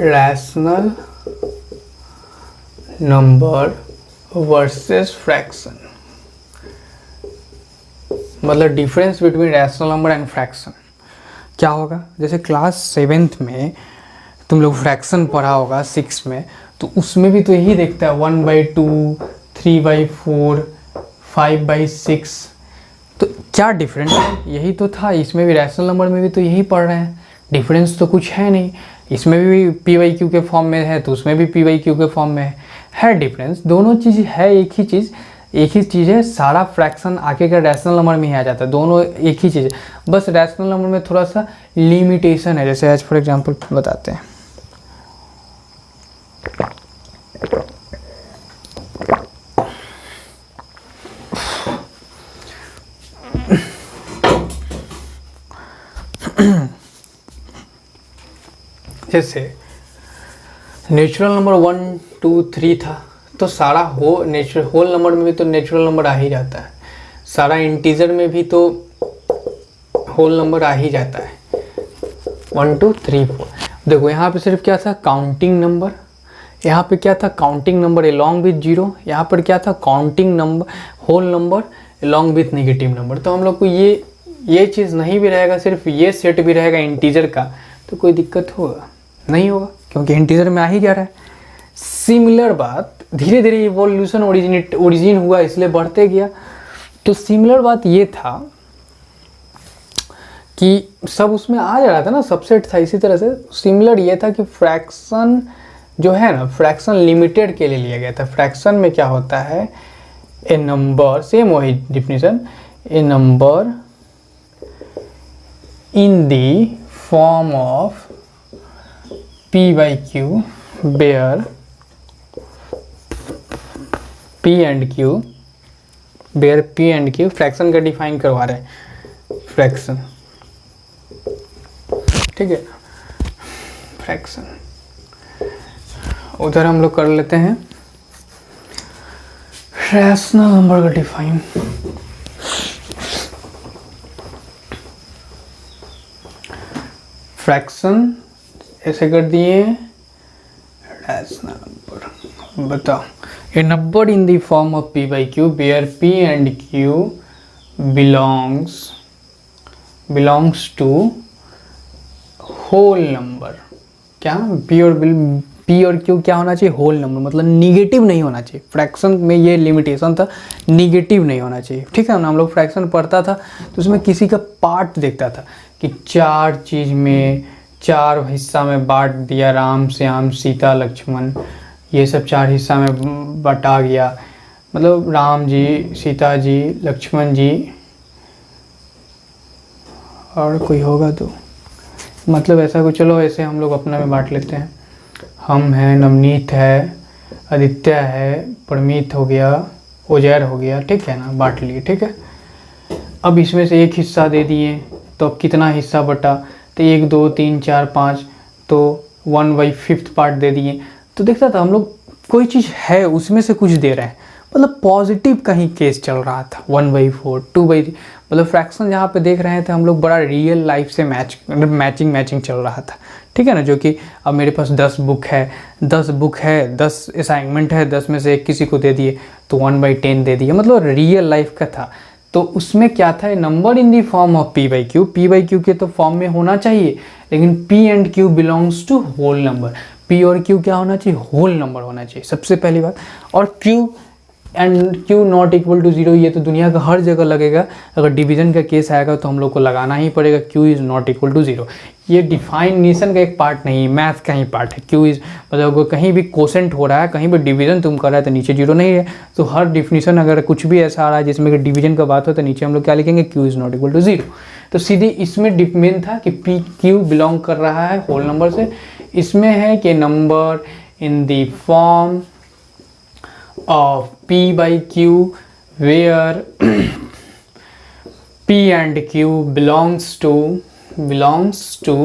Rational number versus fraction, मतलब difference between rational number and fraction क्या होगा। जैसे क्लास 7th में तुम लोग फ्रैक्शन पढ़ा होगा 6 में, तो उसमें भी तो यही देखता है 1/2, 3/4, 5/6। तो क्या डिफरेंस है, यही तो था। इसमें भी रैशनल नंबर में भी तो यही पढ़ रहे हैं, डिफरेंस तो कुछ है नहीं। इसमें भी p/q के फॉर्म में है तो उसमें भी p/q के फॉर्म में है डिफरेंस। दोनों चीज़ है, एक ही चीज़ है। सारा फ्रैक्शन आके का रैशनल नंबर में ही आ जाता है, दोनों एक ही चीज़ है। बस रैशनल नंबर में थोड़ा सा लिमिटेशन है। जैसे एज फॉर एग्जांपल बताते हैं, जैसे नेचुरल नंबर 1, 2, 3 था, तो सारा होल नंबर में भी तो नेचुरल नंबर आ ही जाता है। सारा इंटीजर में भी तो होल नंबर आ ही जाता है, 1, 2, 3, 4। देखो यहाँ पे सिर्फ क्या था, काउंटिंग नंबर। यहाँ पे क्या था, काउंटिंग नंबर एलॉन्ग विथ 0। यहाँ पर क्या था, counting number whole number along with negative number. तो हम लोग को ये चीज़ नहीं भी रहेगा, सिर्फ ये सेट भी रहेगा इंटीजर का, तो कोई दिक्कत होगा नहीं होगा, क्योंकि इंटीजर में आ ही जा रहा है। सिमिलर बात धीरे धीरे इवोल्यूशन ओरिजिन हुआ, इसलिए बढ़ते गया। तो सिमिलर बात ये था कि सब उसमें आ जा रहा था ना, सबसेट था। इसी तरह से सिमिलर ये था कि फ्रैक्शन जो है ना, फ्रैक्शन लिमिटेड के लिए लिया गया था। फ्रैक्शन में क्या होता है, ए नंबर, सेम वही definition, A number in the form of p/q where p and q fraction का डिफाइन करवा रहे हैं, फ्रैक्शन, ठीक है। फ्रैक्शन उधर हम लोग कर लेते हैं रैशनल नंबर का डिफाइन। फ्रैक्शन ऐसे कर दिए, रैशनल नंबर बताओ, a number in the form of p/q where p and q belongs to whole number. क्या p और q क्या होना चाहिए, होल नंबर, मतलब निगेटिव नहीं होना चाहिए। फ्रैक्शन में ये लिमिटेशन था, निगेटिव नहीं होना चाहिए, ठीक है ना। हम लोग फ्रैक्शन पढ़ता था तो उसमें किसी का पार्ट देखता था कि 4 चीज़ में 4 हिस्सा में बांट दिया, राम श्याम सीता लक्ष्मण, ये सब 4 हिस्सा में बटा गया, मतलब राम जी, सीता जी, लक्ष्मण जी और कोई होगा तो, मतलब ऐसा कुछ। चलो ऐसे हम लोग अपना में बांट लेते हैं। हम हैं, नवनीत है, आदित्य है, परमीत हो गया, उजैर हो गया, ठीक है ना, बांट लिए, ठीक है। अब इसमें से एक हिस्सा दे दिए, तो अब कितना हिस्सा बटा, तो 1, 2, 3, 4, 5, तो 1/5 पार्ट दे दिए। तो देखता था हम लोग कोई चीज़ है उसमें से कुछ दे रहे हैं, मतलब पॉजिटिव कहीं केस चल रहा था। 1/4, 2/3, मतलब फ्रैक्शन जहाँ पे देख रहे थे हम लोग बड़ा रियल लाइफ से मैचिंग चल रहा था, ठीक है ना। जो कि अब मेरे पास 10 बुक है, 10 असाइनमेंट है, 10 में से एक किसी को दे दिए तो 1/10 दे दिए, मतलब रियल लाइफ का था। तो उसमें क्या था, number in the form of p/q के तो फॉर्म में होना चाहिए, लेकिन p and q belongs to whole number. p और q क्या होना चाहिए, होल नंबर होना चाहिए, सबसे पहली बात। और q and q not equal to 0, ये तो दुनिया का हर जगह लगेगा। अगर डिवीजन का केस आएगा तो हम लोग को लगाना ही पड़ेगा, q is not equal to 0। ये डिफाइनेशन का एक पार्ट नहीं, मैथ का ही पार्ट है। q इज़ मतलब कहीं भी कोसेंट हो रहा है, कहीं भी डिवीजन तुम कर रहा है तो नीचे 0 नहीं है। तो हर डिफिनीशन अगर कुछ भी ऐसा आ रहा है जिसमें कि डिवीजन का बात हो तो नीचे हम लोग क्या लिखेंगे, q is not equal to 0। तो सीधे इसमें मेन था कि p q बिलोंग कर रहा है होल नंबर से। इसमें है कि number in the form of p/q where p and q belongs to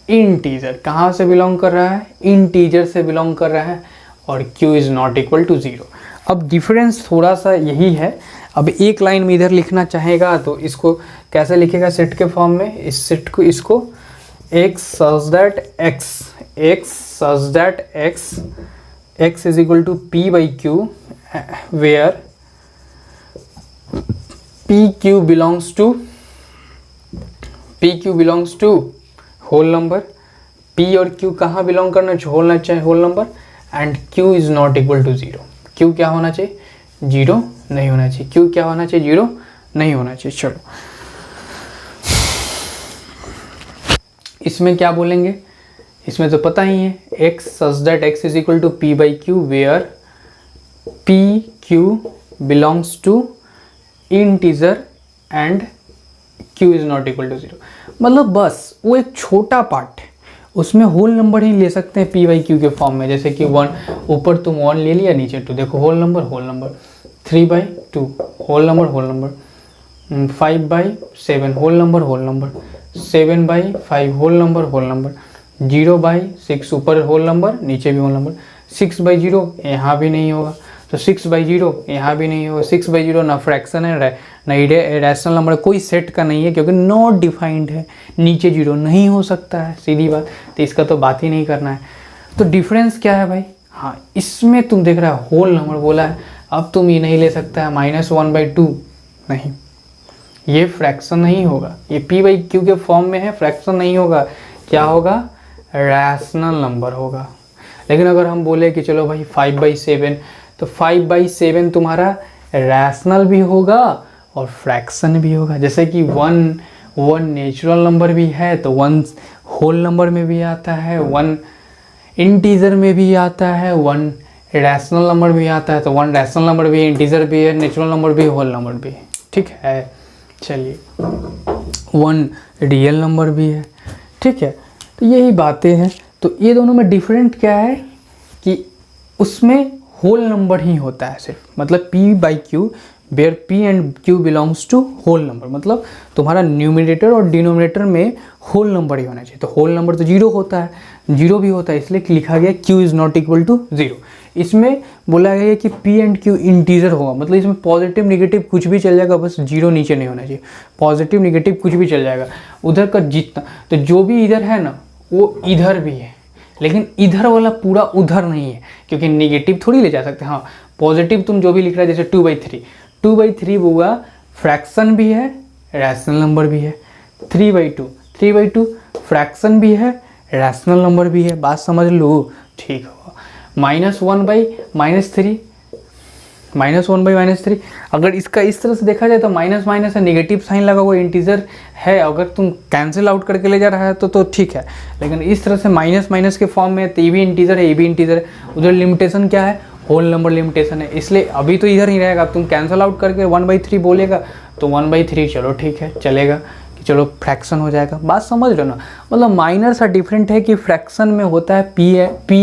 integer. कहाँ से बिलोंग कर रहा है, इंटीजर से बिलोंग कर रहा है, और q is not equal to 0। अब डिफरेंस थोड़ा सा यही है। अब एक लाइन में इधर लिखना चाहेगा तो इसको कैसे लिखेगा, सेट के फॉर्म में, इस सेट को इसको x such that x is equal to p by q, where pq belongs to whole number. p और q कहाँ बिलोंग करना चाहिए? Whole number. And q is not equal to 0। q क्या होना चाहिए? 0 नहीं होना चाहिए। q क्या होना चाहिए? 0 नहीं होना चाहिए। चलो इसमें क्या बोलेंगे? इसमें तो पता ही है, x such that x is equal to p by q where p q belongs to integer and q is not equal to 0। मतलब बस वो एक छोटा पार्ट है, उसमें होल नंबर ही ले सकते हैं p बाई क्यू के फॉर्म में। जैसे कि 1, ऊपर तुम 1 ले लिया, नीचे 2, देखो whole number 3 by 2 whole number 5 by 7 whole number 7 by 5 whole number 0 by 6 ऊपर होल नंबर, नीचे भी होल नंबर। 6 बाई 0 यहाँ भी नहीं होगा, तो 6 बाई 0 यहाँ भी नहीं होगा। 6 बाई 0 ना फ्रैक्शन है ना रैशनल नंबर, कोई सेट का नहीं है क्योंकि नॉट डिफाइंड है। नीचे 0 नहीं हो सकता है, सीधी बात, तो इसका तो बात ही नहीं करना है। तो डिफरेंस क्या है भाई? हाँ, इसमें तुम देख रहा है होल नंबर बोला है, अब तुम ये नहीं ले सकता है -1/2, नहीं, ये फ्रैक्शन नहीं होगा। ये p बाई क्यू के फॉर्म में है, फ्रैक्शन नहीं होगा। क्या होगा? रैशनल नंबर होगा। लेकिन अगर हम बोले कि चलो भाई 5/7, तो 5/7 तुम्हारा रैशनल भी होगा और फ्रैक्शन भी होगा। जैसे कि 1 नेचुरल नंबर भी है तो 1 होल नंबर में भी आता है, 1 इंटीजर में भी आता है, 1 रैशनल नंबर भी आता है, तो 1 रैशनल नंबर भी है, इंटीजर भी है, नेचुरल नंबर भी है, होल नंबर भी है। ठीक है, चलिए 1 रियल नंबर भी है। ठीक है, तो यही बातें हैं। तो ये दोनों में डिफरेंट क्या है कि उसमें होल नंबर ही होता है सिर्फ, मतलब p by q where p and q belongs to whole number, मतलब तुम्हारा न्यूमिनेटर और डिनोमिनेटर में होल नंबर ही होना चाहिए। तो होल नंबर तो 0 होता है, 0 भी होता है, इसलिए लिखा गया q is not equal to 0। इसमें बोला गया कि p एंड q इंटीजर होगा, मतलब इसमें पॉजिटिव निगेटिव कुछ भी चल जाएगा, बस 0 नीचे नहीं होना चाहिए। पॉजिटिव निगेटिव कुछ भी चल जाएगा, उधर का जितना, तो जो भी इधर है ना वो इधर भी है, लेकिन इधर वाला पूरा उधर नहीं है, क्योंकि निगेटिव थोड़ी ले जा सकते। हाँ, पॉजिटिव तुम जो भी लिख रहा है, जैसे 2/3 होगा, फ्रैक्शन भी है, रैशनल नंबर भी है। 3/2 फ्रैक्शन भी है, रैशनल नंबर भी है। बात समझ लो, ठीक होगा। -1/-3 अगर इसका इस तरह से देखा जाए तो माइनस माइनस है, निगेटिव साइन लगा हुआ इंटीजर है, अगर तुम कैंसिल आउट करके ले जा रहा है तो ठीक है। लेकिन इस तरह से माइनस माइनस के फॉर्म में, तो ये भी इंटीजर है, ये भी इंटीजर है, उधर लिमिटेशन क्या है? होल नंबर लिमिटेशन है, इसलिए अभी तो इधर ही रहेगा। तुम कैंसिल आउट करके 1/3 बोलेगा तो 1/3 चलो ठीक है, चलेगा कि चलो फ्रैक्शन हो जाएगा। बात समझ रहे हो ना? मतलब माइनर सा डिफरेंट है कि फ्रैक्शन में होता है p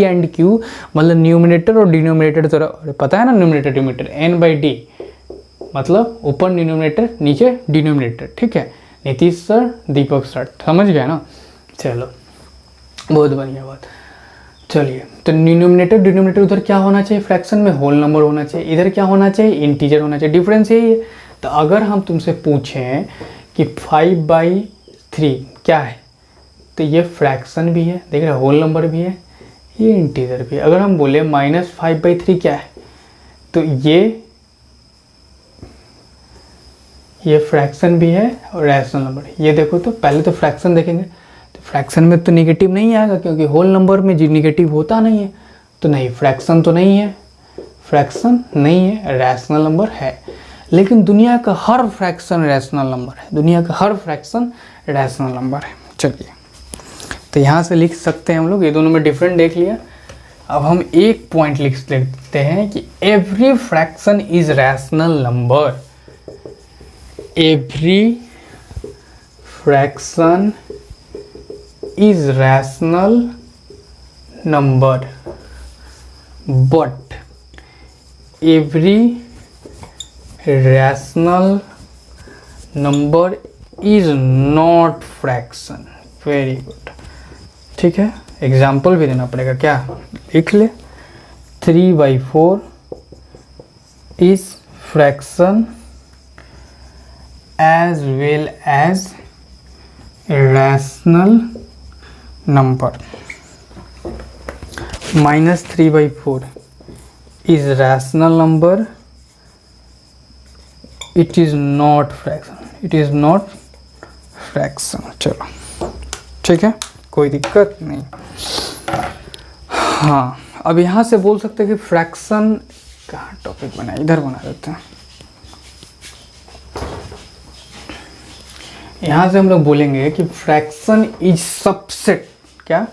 एंड q, मतलब न्यूमिनेटर और डिनोमिनेटर, तो पता है ना न्यूमिनेटर डिनोमिनेटर n/d, मतलब ऊपर न्यूमिनेटर नीचे डिनोमिनेटर। ठीक है, नीतीश सर, दीपक सर, समझ गए ना? चलो, बहुत बढ़िया बात। चलिए, तो न्यूमिनेटर डिनोमिनेटर उधर क्या होना चाहिए? फ्रैक्शन में होल नंबर होना चाहिए, इधर क्या होना चाहिए? इंटीजर होना चाहिए। डिफरेंस यही है। तो अगर हम तुमसे पूछें कि 5/3 क्या है, तो ये फ्रैक्शन भी है, देख रहे होल नंबर भी है, ये इंटीजर भी है। अगर हम बोले -5/3 क्या है, तो ये फ्रैक्शन भी है और रैशनल नंबर। ये देखो, तो पहले तो फ्रैक्शन देखेंगे, तो फ्रैक्शन में तो निगेटिव नहीं आएगा, क्योंकि होल नंबर में जो निगेटिव होता नहीं है, तो नहीं, फ्रैक्शन तो नहीं है, फ्रैक्शन नहीं है, रैशनल नंबर है। लेकिन दुनिया का हर फ्रैक्शन रैशनल नंबर है, दुनिया का हर फ्रैक्शन रैशनल नंबर है। चलिए, तो यहाँ से लिख सकते हैं हम लोग, ये दोनों में डिफरेंट देख लिया। अब हम एक पॉइंट लिख लेते हैं कि every fraction is rational number. Every fraction is rational number, but every rational number is not fraction। Very good, ठीक है। एग्जाम्पल भी देना पड़ेगा, क्या लिख ले? 3/4 is fraction as well as rational number minus 3/4 is rational number, it is not fraction। चलो ठीक है, कोई दिक्कत नहीं। हाँ, अब यहाँ से बोल सकते हैं कि फ्रैक्शन, कहाँ टॉपिक बना, इधर बना देते हैं। यहाँ से हम लोग बोलेंगे कि फ्रैक्शन इज सबसेट, क्या?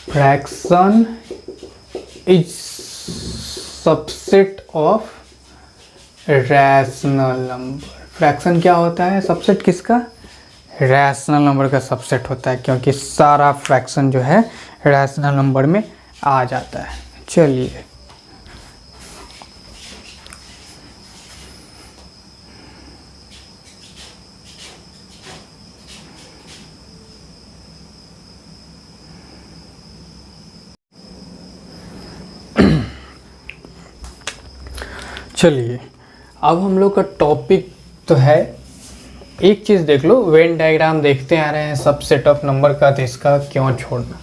Fraction is subset of rational number. Fraction क्या होता है? सबसेट किसका? रैशनल नंबर का सबसेट होता है, क्योंकि सारा फ्रैक्शन जो है रैशनल नंबर में आ जाता है। चलिए, अब हम लोग का टॉपिक तो है, एक चीज़ देख लो, वेन डायग्राम देखते आ रहे हैं सबसेट ऑफ नंबर का, तो इसका क्यों छोड़ना।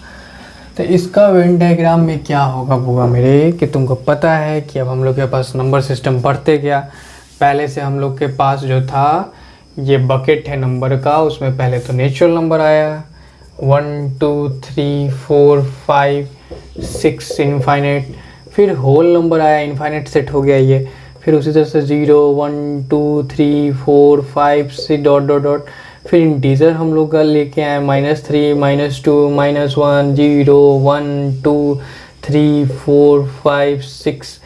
तो इसका वेन डायग्राम में क्या होगा बुआ मेरे, कि तुमको पता है कि अब हम लोग के पास नंबर सिस्टम बढ़ते गया। पहले से हम लोग के पास जो था ये बकेट है नंबर का, उसमें पहले तो नेचुरल नंबर आया 1 2 3 4 5 6 इनफाइनाइट, फिर होल नंबर आया, इनफाइनाइट सेट हो गया ये, फिर उसी तरह से 0 1 2 3 4 5 6 डॉट डॉट डॉट, फिर इंटीजर हम लोग का लेके आए -3 -2 -1 0 1 2 3 4 5 6,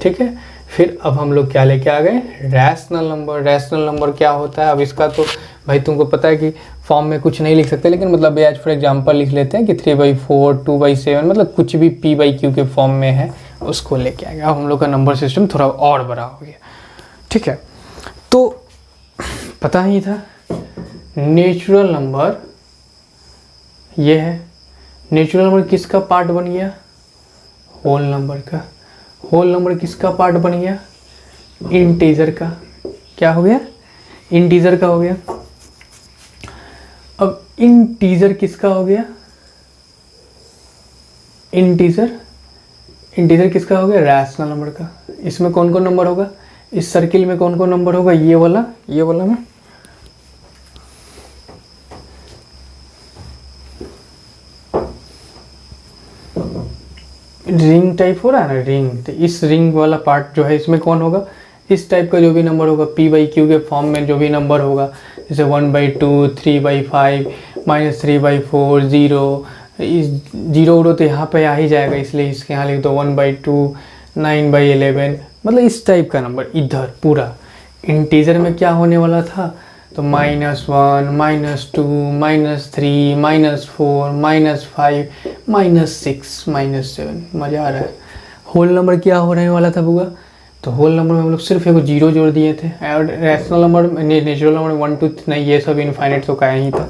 ठीक है। फिर अब हम लोग क्या लेके आ गए? Rational number. रैशनल नंबर क्या होता है? अब इसका तो भाई तुमको पता है कि फॉर्म में कुछ नहीं लिख सकते, लेकिन मतलब आज फॉर एग्जांपल लिख लेते हैं कि 3/4 2/7, मतलब कुछ भी p/q के फॉर्म में है उसको लेके आएगा। अब हम लोग का नंबर सिस्टम थोड़ा और बड़ा हो गया, ठीक है। तो पता ही था नेचुरल नंबर ये है, नेचुरल नंबर किसका पार्ट बन गया? होल नंबर का। होल नंबर किसका पार्ट बन गया? इंटीजर का। क्या हो गया? इंटीजर का हो गया। अब इंटीजर किसका हो गया? इंटीजर किसका हो गया? रैशनल नंबर का। इसमें कौन कौन नंबर होगा? इस सर्किल में कौन कौन नंबर होगा? ये वाला में रिंग टाइप हो रहा है ना, रिंग। तो इस रिंग वाला पार्ट जो है इसमें कौन होगा? इस टाइप का जो भी नंबर होगा p/q के फॉर्म में जो भी नंबर होगा, जैसे 1/2 3/5 -3/4 0, इस 0 तो यहाँ पे आ ही जाएगा, इसलिए इसके यहाँ लिख दो 1/2 9/11, मतलब इस टाइप का नंबर इधर पूरा। इंटीजर में क्या होने वाला था? तो -1 -2 -3 -4 -5 -6 -7। मज़ा आ रहा है। होल नंबर क्या होने वाला था बुआ? तो होल नंबर में हम लोग सिर्फ एक 0 जोड़ दिए थे, और रैशनल नंबर नेचुरल नंबर 1 2 नहीं, ये सब इनफाइनाइट तो का ही था।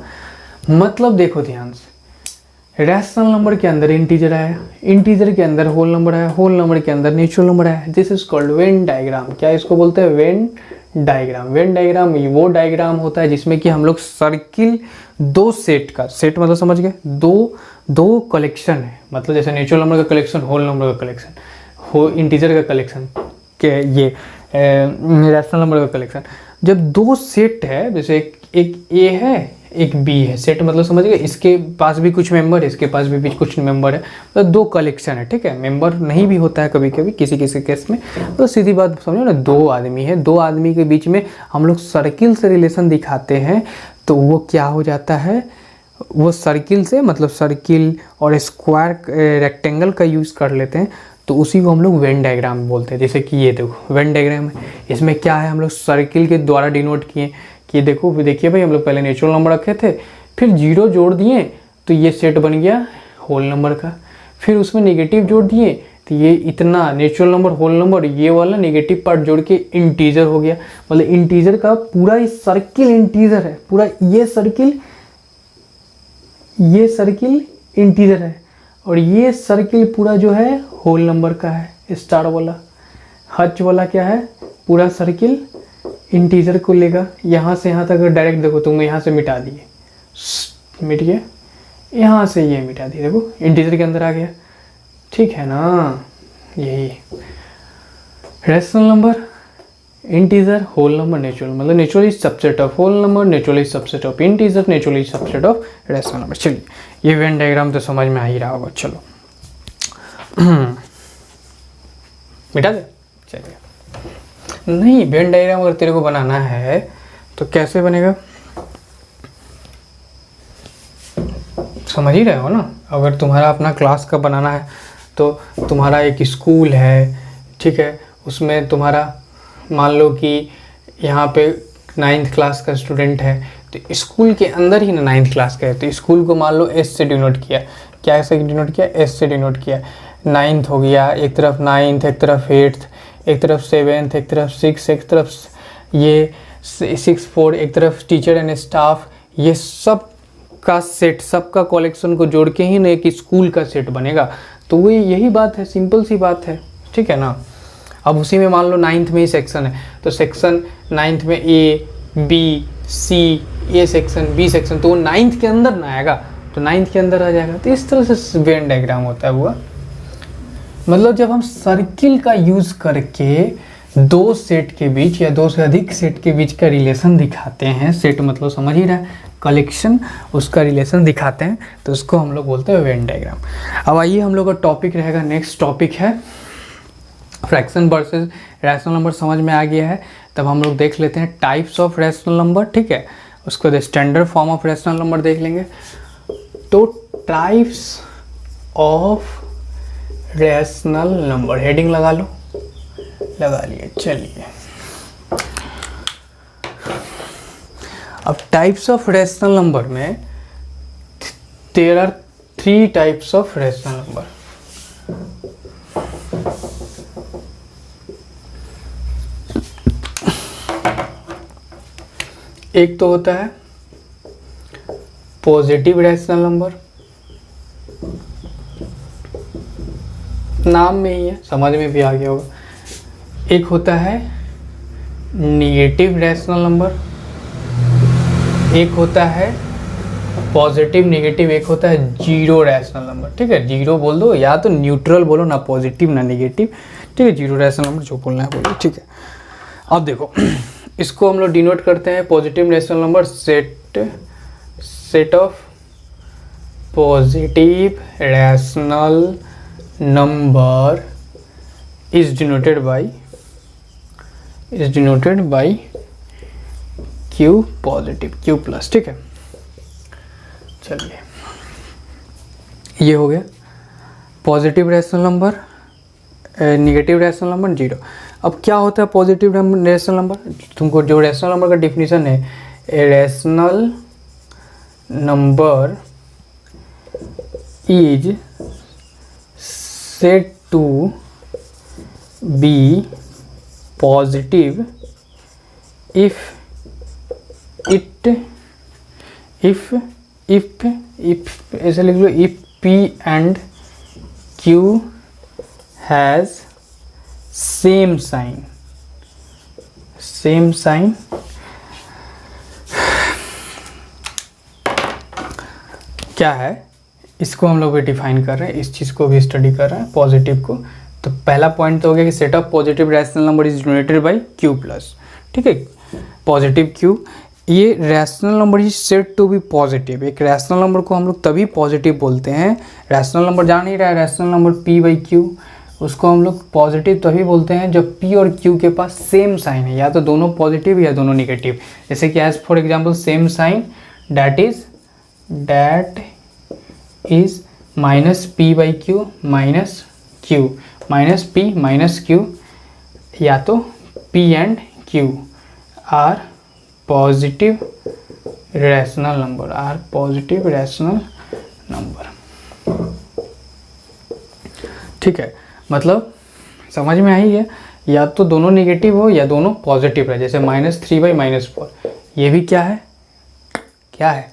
मतलब देखो ध्यान से, रैशनल नंबर के अंदर इंटीजर आया, इंटीजर के अंदर होल नंबर आया, होल नंबर के अंदर नेचुरल नंबर आया। This is called Venn diagram. क्या इसको बोलते हैं? Venn diagram. वेन डायग्राम वो डायग्राम होता है जिसमें कि हम लोग सर्किल दो सेट का, सेट मतलब समझ गए, दो कलेक्शन है, मतलब जैसे नेचुरल नंबर का कलेक्शन, होल नंबर का कलेक्शन, हो इंटीजर का कलेक्शन के ये रैशनल नंबर का कलेक्शन। जब दो सेट है, जैसे एक ए है एक बी है, सेट मतलब समझ गए, इसके पास भी कुछ मेंबर है, इसके पास भी कुछ मेंबर है, तो दो कलेक्शन है, ठीक है। मेंबर नहीं भी होता है कभी कभी किसी किसी केस में, तो सीधी बात समझो ना, दो आदमी है, दो आदमी के बीच में हम लोग सर्किल से रिलेशन दिखाते हैं, तो वो क्या हो जाता है? वो सर्किल से, मतलब सर्किल और स्क्वायर रेक्टेंगल का यूज़ कर लेते हैं, तो उसी को हम लोग वेन डायग्राम बोलते हैं। जैसे कि ये देखो वेन डायग्राम है, इसमें क्या है, हम लोग सर्किल के द्वारा डिनोट किए कि देखो, देखिए भाई, हम लोग पहले नेचुरल नंबर रखे थे, फिर 0 जोड़ दिए तो ये सेट बन गया होल नंबर का, फिर उसमें नेगेटिव जोड़ दिए तो ये इतना नेचुरल नंबर होल नंबर, ये वाला नेगेटिव पार्ट जोड़ के इंटीजर हो गया। मतलब इंटीजर का पूरा ये सर्किल इंटीजर है, पूरा ये सर्किल इंटीजर है, और ये सर्किल पूरा जो है होल नंबर का है। स्टार वाला हच वाला क्या है? पूरा सर्किल इंटीजर को लेगा, यहाँ से यहाँ तक। अगर डायरेक्ट देखो, तुमने यहाँ से मिटा दिए, मिट गया, यहाँ से ये मिटा दिया, देखो इंटीजर के अंदर आ गया, ठीक है ना। यही rational number, integer, whole number, natural, मतलब natural is subset of whole number, natural is subset of integer, natural is subset of rational number. चलिए ये वेन डायग्राम तो समझ में आ ही रहा होगा। चलो मिटा दे, चलिए। नहीं, वेन डायग्राम अगर तेरे को बनाना है तो कैसे बनेगा, समझ ही रहे हो ना। अगर तुम्हारा अपना क्लास का बनाना है तो तुम्हारा एक स्कूल है, ठीक है, उसमें तुम्हारा मान लो कि यहाँ पे 9th क्लास का स्टूडेंट है, तो स्कूल के अंदर ही ना 9th क्लास का है, तो स्कूल को मान लो एस से डिनोट किया, क्या से डिनोट किया, एस से डिनोट किया। 9th हो गया, एक तरफ 9th, एक तरफ 8th, एक तरफ 7th, एक तरफ 6, एक तरफ ये 6 4, एक तरफ टीचर एंड स्टाफ, ये सब का सेट, सबका कलेक्शन को जोड़ के ही ना एक स्कूल का सेट बनेगा। तो वही यही बात है, सिंपल सी बात है, ठीक है ना। अब उसी में मान लो 9th में ही सेक्शन है, तो सेक्शन 9th में A B C, A section B section, तो वो 9th के अंदर ना आएगा, तो 9th के अंदर आ जाएगा। तो इस तरह से वेन डायग्राम होता है हुआ। मतलब जब हम सर्किल का यूज करके दो सेट के बीच या दो से अधिक सेट के बीच का रिलेशन दिखाते हैं, सेट मतलब समझ ही रहा है, कलेक्शन, उसका रिलेशन दिखाते हैं, तो उसको हम लोग बोलते हैं वेन डायग्राम। अब आइए हम लोग का टॉपिक रहेगा, नेक्स्ट टॉपिक है फ्रैक्शन वर्सेस रैशनल नंबर। समझ में आ गया है, तब हम लोग देख लेते हैं टाइप्स ऑफ रैशनल नंबर, ठीक है। उसको बाद standard form of rational number देख लेंगे। तो types of rational number, heading लगा लो, लगा लिए। चलिए अब टाइप्स ऑफ रैशनल नंबर में there are 3 types of rational number. एक तो होता है पॉजिटिव रैशनल नंबर, नाम में ही है, समझ में भी आ गया होगा। एक होता है निगेटिव रैशनल नंबर, एक होता है पॉजिटिव नेगेटिव, एक होता है जीरो रैशनल नंबर, ठीक है। जीरो बोल दो या तो न्यूट्रल बोलो, ना पॉजिटिव ना नेगेटिव, ठीक है। जीरो रैशनल नंबर जो बोलना है बोलो, ठीक है। अब देखो इसको हम लोग डिनोट करते हैं positive rational number, set of positive rational number is denoted by Q positive, Q plus, ठीक है। चलिए ये हो गया positive rational number, negative rational number, zero. अब क्या होता है पॉजिटिव रैशनल नंबर, तुमको जो रैशनल नंबर का डिफिनीशन है, a rational number is said to be positive if ऐसे लिख लो, if P and Q has same sign, क्या है इसको हम लोग भी डिफाइन कर रहे हैं, इस चीज़ को भी स्टडी कर रहे हैं, पॉजिटिव को। तो पहला पॉइंट तो हो गया कि set of positive rational number is denoted by Q plus, ठीक है। पॉजिटिव क्यू, ये rational number is set to be positive. एक रैशनल नंबर को हम लोग तभी पॉजिटिव बोलते हैं, रैशनल नंबर जान ही रहा है, rational number P by Q, उसको हम लोग पॉजिटिव तभी बोलते हैं जब पी और क्यू के पास सेम साइन है, या तो दोनों पॉजिटिव या दोनों निगेटिव। जैसे कि as for example same sign, that is minus p by q minus p minus q, या तो p and q are positive rational number, ठीक है। मतलब समझ में आई है, या तो दोनों निगेटिव हो या दोनों पॉजिटिव है। जैसे -3 बाई -4, ये भी क्या है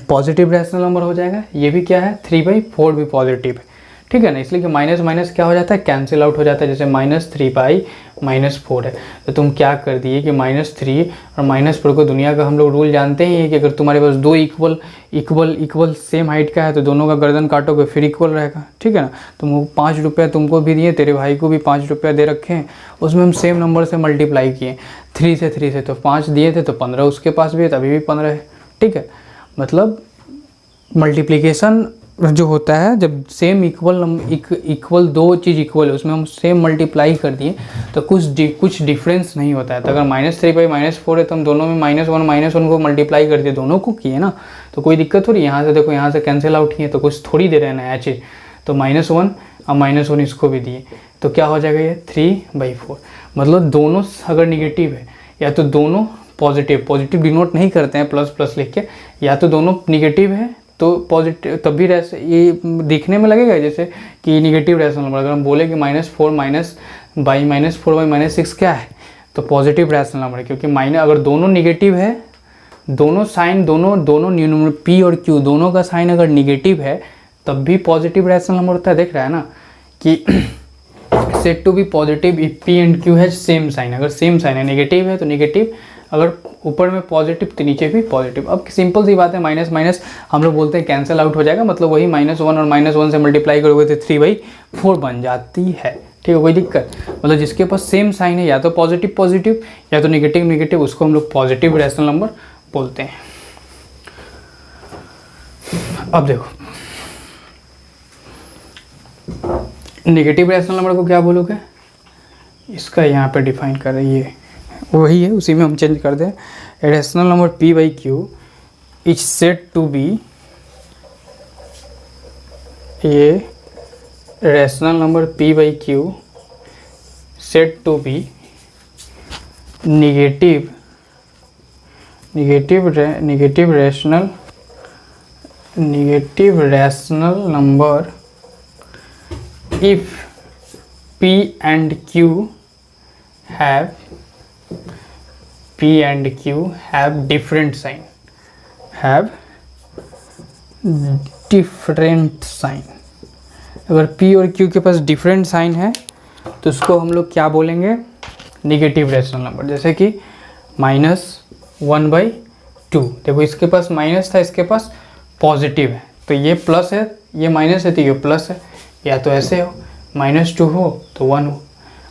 पॉजिटिव रैशनल नंबर हो जाएगा। ये भी क्या है 3/4 भी पॉजिटिव है, ठीक है ना, इसलिए कि माइनस माइनस क्या हो जाता है, कैंसिल आउट हो जाता है। जैसे -3/-4 है, तो तुम क्या कर दिए कि -3 और -4 को दुनिया का हम लोग रूल जानते ही है कि अगर तुम्हारे पास दो इक्वल सेम हाइट का है तो दोनों का गर्दन काटोगे फिर इक्वल रहेगा, ठीक है ना। तुमको 5 रुपया तुमको भी दिए, तेरे भाई को भी 5 रुपया दे रखे हैं, उसमें हम सेम नंबर से मल्टीप्लाई किए, 3 से तो 5 दिए थे तो 15 उसके पास भी है, तभी भी 15 है, ठीक है। मतलब मल्टीप्लिकेशन जो होता है जब सेम इक्वल दो चीज़ इक्वल है उसमें हम सेम मल्टीप्लाई कर दिए तो कुछ डिफरेंस नहीं होता है। तो अगर -3/-4 है तो हम दोनों में -1 को मल्टीप्लाई कर दिए, दोनों को किए ना, तो कोई दिक्कत थोड़ी। यहाँ से देखो, यहाँ से कैंसिल आउट किए तो कुछ थोड़ी दे रहे हैं नया चीज़, तो -1 और -1 इसको भी दिए, तो क्या हो जाएगा ये 3/4। मतलब दोनों अगर निगेटिव है या तो दोनों पॉजिटिव डिनोट नहीं करते हैं प्लस प्लस लिख के, या तो दोनों निगेटिव है तो पॉजिटिव, तब भी ये दिखने में लगेगा जैसे कि निगेटिव रैशनल नंबर। अगर हम बोले कि -4/-6 क्या है, तो पॉजिटिव रैशनल नंबर है, क्योंकि अगर दोनों निगेटिव है, दोनों साइन दोनों न्यूमरल पी और क्यू दोनों का साइन अगर निगेटिव है तब भी पॉजिटिव रैशनल नंबर होता है। देख रहा है ना कि set to be positive if p and q है सेम साइन। अगर सेम साइन है, नेगेटिव है तो नेगेटिव, अगर ऊपर में पॉजिटिव तो नीचे भी पॉजिटिव। अब सिंपल सी बात है, माइनस माइनस हम लोग बोलते हैं कैंसिल आउट हो जाएगा, मतलब वही -1 और -1 से मल्टीप्लाई करोगे तो 3/4 बन जाती है, ठीक है, कोई दिक्कत। मतलब जिसके पास सेम साइन है, या तो पॉजिटिव या तो नेगेटिव, उसको हम लोग पॉजिटिव रैशनल नंबर बोलते हैं। अब देखो, नेगेटिव रैशनल नंबर को क्या बोलोगे, इसका यहाँ पे डिफाइन कर रही है, वही है, उसी में हम चेंज कर दें। Rational number p/q is said to be, ये rational number p/q said to be negative rational number if p and q have different sign, अगर p और q के पास डिफरेंट साइन है तो उसको हम लोग क्या बोलेंगे, निगेटिव रैशनल नंबर। जैसे कि -1/2, देखो इसके पास माइनस था, इसके पास पॉजिटिव है, तो ये प्लस है, ये माइनस है तो ये प्लस है, या तो ऐसे हो -2 हो तो 1 हो।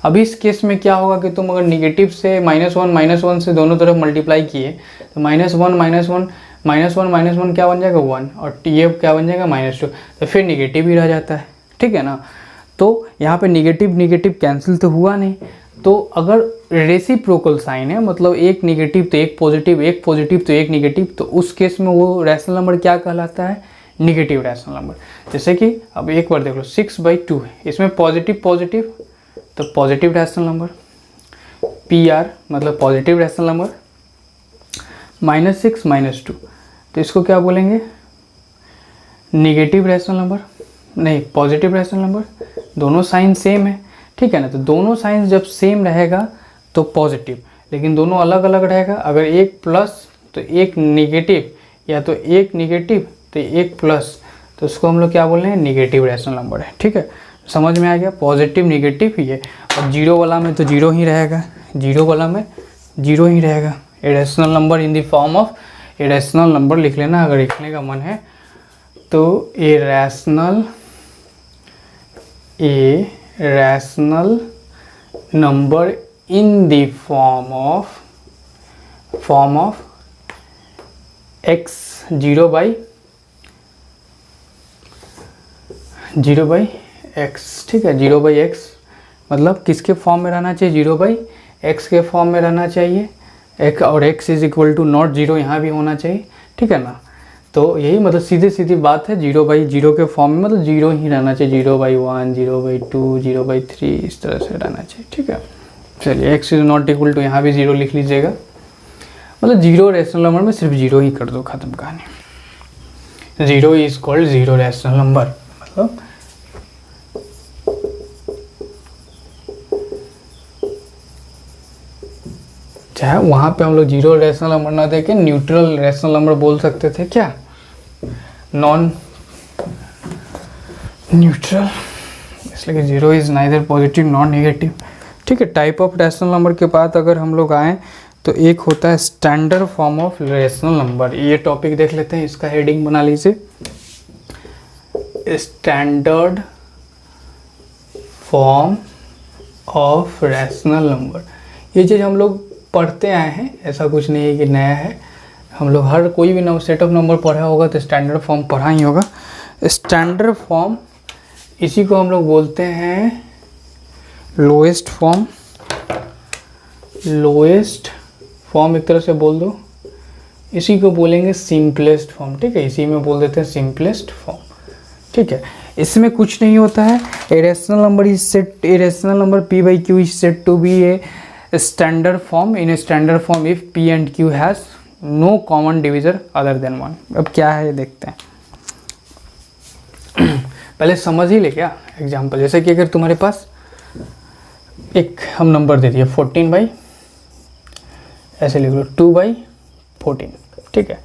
अब इस केस में क्या होगा कि तुम अगर निगेटिव से -1 से दोनों तरफ मल्टीप्लाई किए तो -1 क्या बन जाएगा 1, और ये क्या बन जाएगा -2, तो फिर निगेटिव ही रह जाता है, ठीक है ना। तो यहाँ पे निगेटिव कैंसिल तो हुआ नहीं, तो अगर रेसिप्रोकल साइन है, मतलब एक निगेटिव तो एक पॉजिटिव, एक पॉजिटिव तो एक निगेटिव, तो उस केस में वो रैशनल नंबर क्या कहलाता है, निगेटिव रैशनल नंबर। जैसे कि अब एक बार देख लो, 6/2 है, इसमें पॉजिटिव तो पॉजिटिव रैशनल नंबर, PR मतलब पॉजिटिव रैशनल नंबर, -6 -2 तो इसको क्या बोलेंगे, निगेटिव रैशनल नंबर, नहीं पॉजिटिव रैशनल नंबर। दोनों साइन सेम है, ठीक है ना, तो दोनों साइन जब सेम रहेगा तो पॉजिटिव, लेकिन दोनों अलग अलग रहेगा, अगर एक प्लस तो एक निगेटिव, या तो एक निगेटिव तो एक प्लस, तो उसको हम लोग क्या बोल रहे हैं, निगेटिव रैशनल नंबर है, ठीक है। समझ में आ गया, पॉजिटिव निगेटिव ही है, और जीरो वाला में तो जीरो ही रहेगा, जीरो वाला में जीरो ही रहेगा। Irrational number in the form of irrational number लिख लेना अगर लिखने का मन है तो। Irrational number in the form of x 0/x, ठीक है, 0/x मतलब किसके फॉर्म में रहना चाहिए, 0/x के फॉर्म में रहना चाहिए, एक और x is equal to not 0 यहाँ भी होना चाहिए, ठीक है ना। तो यही मतलब सीधी बात है, 0/0 के फॉर्म में मतलब 0 ही रहना चाहिए, 0/1 0/2 0/3 इस तरह से रहना चाहिए, ठीक है। चलिए x is not equal to यहाँ भी 0 लिख लीजिएगा, मतलब 0 रैशनल नंबर में सिर्फ 0 ही कर दो, खत्म कहानी। 0 इज कॉल्ड 0 रैशनल नंबर, मतलब चाहे वहाँ पे हम लोग 0 रैशनल नंबर ना देके न्यूट्रल रैशनल नंबर बोल सकते थे, क्या नॉन न्यूट्रल इसलिए कि 0 is neither positive not negative. ठीक है, टाइप ऑफ रैशनल नंबर के बाद अगर हम लोग आएँ तो एक होता है standard form of rational number. ये टॉपिक देख लेते हैं, इसका हेडिंग बना लीजिए, standard form of rational number. ये चीज़ हम लोग पढ़ते आए हैं, ऐसा कुछ नहीं है कि नया है। हम लोग हर कोई भी सेट ऑफ नंबर पढ़ा होगा तो स्टैंडर्ड फॉर्म पढ़ा ही होगा। स्टैंडर्ड फॉर्म, इसी को हम लोग बोलते हैं लोएस्ट फॉर्म। लोएस्ट फॉर्म एक तरह से बोल दो, इसी को बोलेंगे सिंपलेस्ट फॉर्म। ठीक है, इसी में बोल देते हैं सिंपलेस्ट फॉर्म। ठीक है, इसमें कुछ नहीं होता है। A rational number is set, a rational number p by q is set to be a standard form in a standard form if p and q has no common divisor other than 1। अब क्या है देखते हैं। पहले समझ ही ले क्या example, जैसे कि अगर तुम्हारे पास एक हम नंबर दे दिए 14 बाई, ऐसे लिख लो 2 by 14। ठीक है,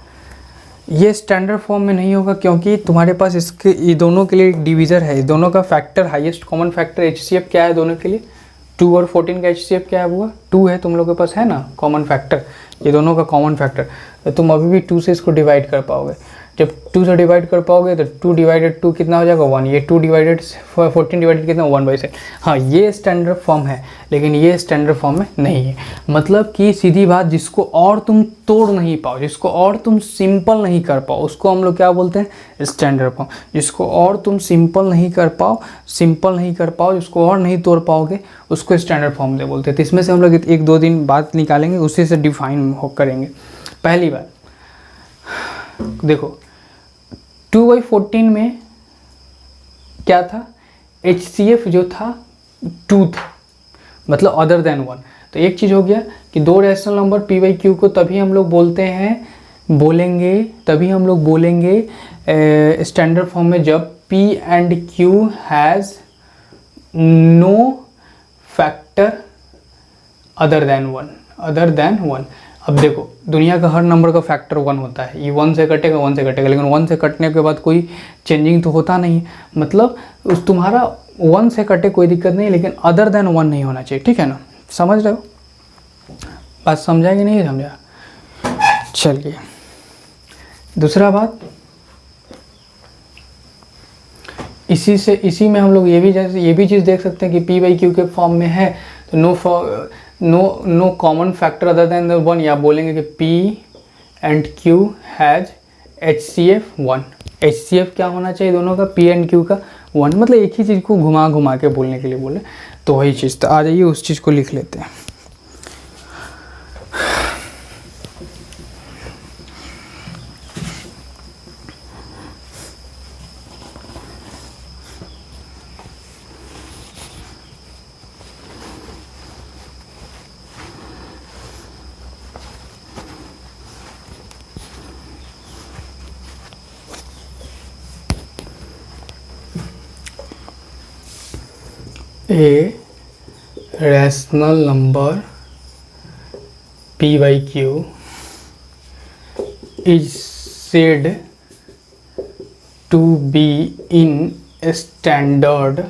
ये स्टैंडर्ड फॉर्म में नहीं होगा क्योंकि तुम्हारे पास इसके ये दोनों के लिए एक डिवीज़र है। दोनों का factor, highest common factor HCF क्या है दोनों के लिए, 2 और 14 का HCF क्या है, हुआ 2 है। तुम लोग के पास है ना कॉमन फैक्टर, ये दोनों का कॉमन फैक्टर। तो तुम अभी भी 2 से इसको डिवाइड कर पाओगे। जब 2 से डिवाइड कर पाओगे तो 2 डिवाइडेड 2 कितना हो जाएगा 1। ये 2 डिवाइडेड 14 डिवाइडेड कितना 1/7। हाँ, ये स्टैंडर्ड फॉर्म है, लेकिन ये स्टैंडर्ड फॉर्म में नहीं है। मतलब कि सीधी बात, जिसको और तुम तोड़ नहीं पाओ, जिसको और तुम सिंपल नहीं कर पाओ, उसको हम लोग क्या बोलते हैं स्टैंडर्ड फॉर्म। जिसको और तुम सिंपल नहीं कर पाओ, जिसको और नहीं तोड़ पाओगे, उसको स्टैंडर्ड फॉर्म से बोलते हैं। तो इसमें से हम लोग 1-2 दिन बात निकालेंगे, उसी से डिफाइन करेंगे। पहली बात देखो, 2 by 14 में क्या था, HCF जो था 2 था, मतलब अदर देन 1। तो एक चीज़ हो गया कि दो rational number p by q को तभी हम लोग बोलेंगे स्टैंडर्ड फॉर्म में जब p and q has no factor other than 1। अब देखो, दुनिया का हर नंबर का फैक्टर 1 होता है। ये 1 से कटेगा, लेकिन 1 से कटने के बाद कोई चेंजिंग तो होता नहीं। मतलब उस तुम्हारा 1 से कटे कोई दिक्कत नहीं, लेकिन अदर देन 1 नहीं होना चाहिए। ठीक है ना, समझ रहे हो बात, समझा कि नहीं समझा? चलिए दूसरा बात, इसी में हम लोग ये भी चीज़ देख सकते हैं कि p by q के फॉर्म में है तो no common factor other than 1, या बोलेंगे कि p and q has HCF 1। HCF क्या होना चाहिए दोनों का, p and q का 1। मतलब एक ही चीज़ को घुमा के बोलने के लिए बोले, तो वही चीज़। तो आ जाइए उस चीज़ को लिख लेते हैं। A rational number p by q is said to be in a standard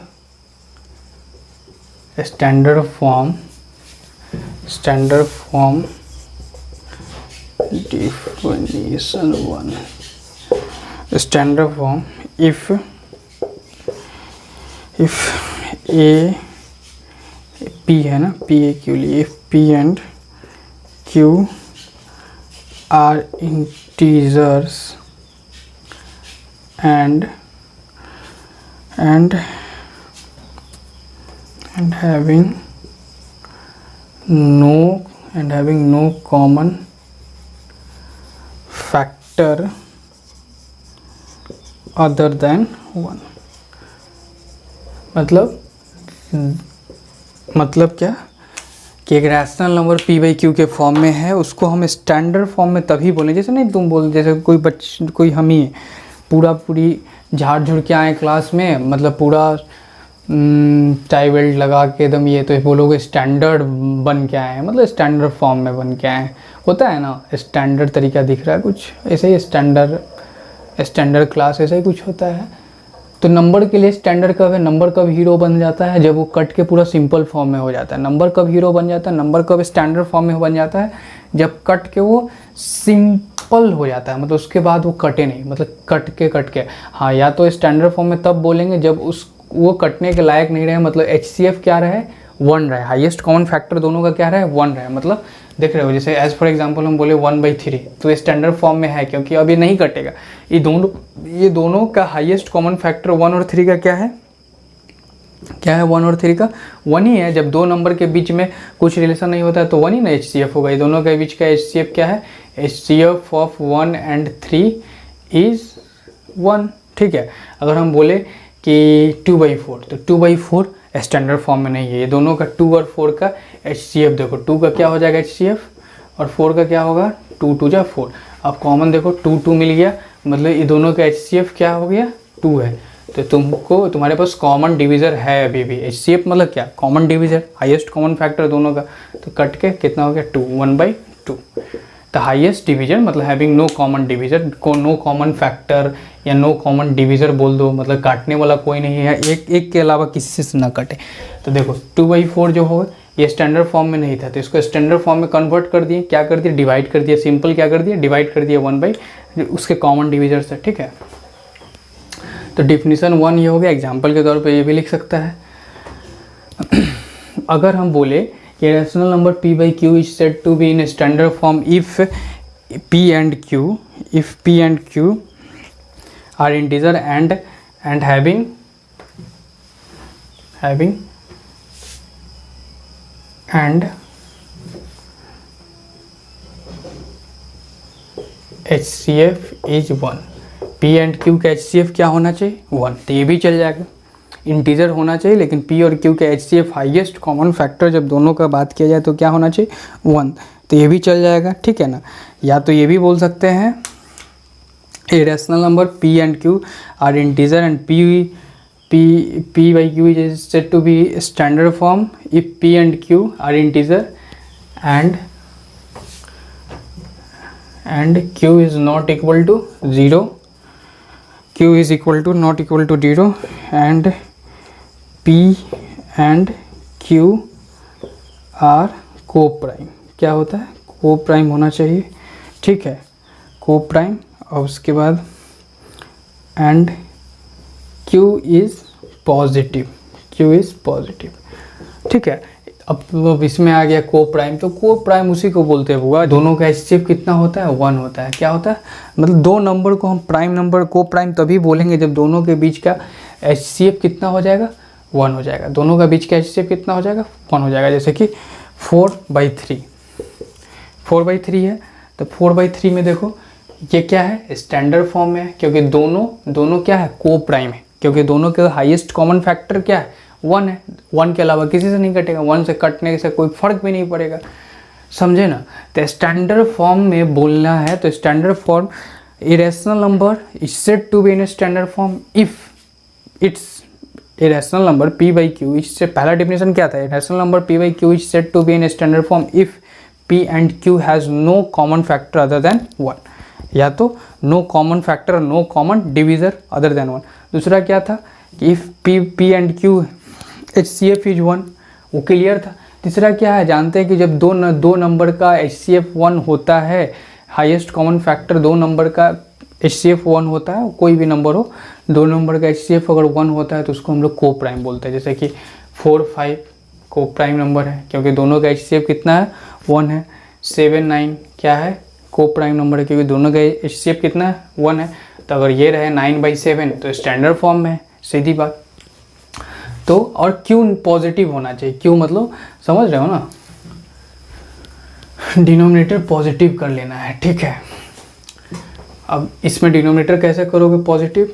form definition 1 standard form if a p है ना, p a q लिए, if p and q are integers and having no common factor other than 1। मतलब क्या कि एक rational number p by q के form में है, उसको हम स्टैंडर्ड फॉर्म में तभी बोलें। जैसे नहीं तुम बोल, जैसे कोई हम ही पूरी झाड़ झुड़ के आए क्लास में, मतलब पूरा टाई बेल्ट लगा के एकदम, ये तो बोलोगे स्टैंडर्ड बन के आए हैं, मतलब स्टैंडर्ड फॉर्म में बन के आए हैं। होता है ना, स्टैंडर्ड तरीका दिख रहा है कुछ ऐसे ही, स्टैंडर्ड क्लास ऐसा ही कुछ होता है। तो नंबर के लिए स्टैंडर्ड कब है, नंबर कब हीरो बन जाता है, जब वो कट के पूरा सिंपल फॉर्म में हो जाता है। नंबर कब हीरो बन जाता है, नंबर कब स्टैंडर्ड फॉर्म में बन जाता है, जब कट के वो सिंपल हो जाता है, मतलब उसके बाद वो कटे नहीं, मतलब कट के। हाँ, या तो स्टैंडर्ड फॉर्म में तब बोलेंगे जब वो कटने के लायक नहीं रहे, मतलब HCF क्या रहे, 1 रहे, हाईएस्ट कॉमन फैक्टर दोनों का क्या रहे, 1 रहे। मतलब देख रहे हो, जैसे एज फॉर एग्जांपल हम बोले 1/3, तो ये स्टैंडर्ड फॉर्म में है क्योंकि अब ये नहीं कटेगा। ये दोनों का हाईएस्ट कॉमन फैक्टर 1 और 3 का क्या है, 1 और 3 का 1 ही है। जब दो नंबर के बीच में कुछ रिलेशन नहीं होता है तो 1 ही ना HCF होगा। ये दोनों के बीच का HCF क्या है, HCF ऑफ 1 and 3 इज 1। ठीक है, अगर हम बोले कि 2/4, तो 2/4 स्टैंडर्ड फॉर्म में नहीं है। ये दोनों का 2 और 4 का HCF देखो, 2 का क्या हो जाएगा HCF और 4 का क्या होगा, 2 2 जा 4। अब कॉमन देखो 2 2 मिल गया, मतलब ये दोनों का HCF क्या हो गया, 2 है। तो तुम्हारे पास कॉमन डिवीज़र है अभी भी। HCF मतलब क्या, common divisor, highest common factor दोनों का। तो कट के कितना हो गया, 2, 1/2। द हाईएस्ट डिवीजर मतलब हैविंग नो कॉमन डिवीजर, को नो कॉमन फैक्टर या नो कॉमन डिवीजर बोल दो, मतलब काटने वाला कोई नहीं है, एक के अलावा किसी से ना कटे। तो देखो 2/4 जो हो ये स्टैंडर्ड फॉर्म में नहीं था, तो इसको स्टैंडर्ड फॉर्म में कन्वर्ट कर दिए, क्या कर दिया, डिवाइड कर दिया। सिंपल क्या कर दिया, डिवाइड कर दिया 1 उसके कॉमन डिवीजर से। ठीक है, तो डिफिनीशन 1 ये हो गया। एग्जाम्पल के तौर पर ये भी लिख सकता है। अगर हम बोले a rational number p/q is said to be in a standard form if p and q are integer and having and HCF is 1। p and q का HCF क्या होना चाहिए, 1। तो ये भी चल जाएगा, इंटीजर होना चाहिए, लेकिन p और q का HCF हाईएस्ट कॉमन फैक्टर जब दोनों का बात किया जाए तो क्या होना चाहिए, 1। तो ये भी चल जाएगा। ठीक है ना, या तो ये भी बोल सकते हैं a rational number p and q are integer and p/q is said to be standard form if p and q are integer and q is not equal to 0, q is equal to not equal to 0 and p and q are coprime. क्या होता है, को prime होना चाहिए। ठीक है, को prime, और उसके बाद एंड q इज़ पॉजिटिव, ठीक है। अब इसमें आ गया को प्राइम, तो को प्राइम उसी को बोलते हैं हुआ। दोनों का HCF कितना होता है, 1 होता है। क्या होता है, मतलब दो नंबर को हम प्राइम नंबर को प्राइम तभी बोलेंगे जब दोनों के बीच का HCF कितना हो जाएगा, 1 हो जाएगा। दोनों का बीच का HCF कितना हो जाएगा, 1 हो जाएगा। जैसे कि 4/3 है, तो 4/3 में देखो ये क्या है, स्टैंडर्ड फॉर्म में है, क्योंकि दोनों क्या है, को प्राइम है, क्योंकि दोनों के हाईएस्ट कॉमन फैक्टर क्या है, 1 है। 1 के अलावा किसी से नहीं कटेगा, 1 से कटने से कोई फर्क भी नहीं पड़ेगा, समझे ना। तो स्टैंडर्ड फॉर्म में बोलना है, तो standard form irrational number is said to be in standard form if it's irrational number p/q। इससे पहला डेफिनेशन क्या था, irrational number p/q is said to be in standard form if p and q has no common factor other than 1, या तो no common factor, no common divisor other than 1। दूसरा क्या था कि if p and q HCF is 1, वो clear था। तीसरा क्या है, जानते हैं कि जब दो नंबर का HCF 1 होता है, हाईएस्ट कॉमन फैक्टर दो नंबर का HCF 1 होता है, कोई भी नंबर हो, दो नंबर का HCF अगर 1 होता है तो उसको हम लोग को प्राइम बोलते हैं। जैसे कि 4 5 को प्राइम नंबर है, क्योंकि दोनों का HCF कितना है, 1 है। 7 9 क्या है, को प्राइम नंबर है, क्योंकि दोनों का HCF कितना है, 1 है। तो अगर ये रहे 9/7 तो स्टैंडर्ड फॉर्म में है, सीधी बात। तो और क्यों पॉजिटिव होना चाहिए, क्यों मतलब समझ रहे हो ना, डिनोमिनेटर पॉजिटिव कर लेना है। ठीक है, अब इसमें डिनोमिनेटर कैसे करोगे positive,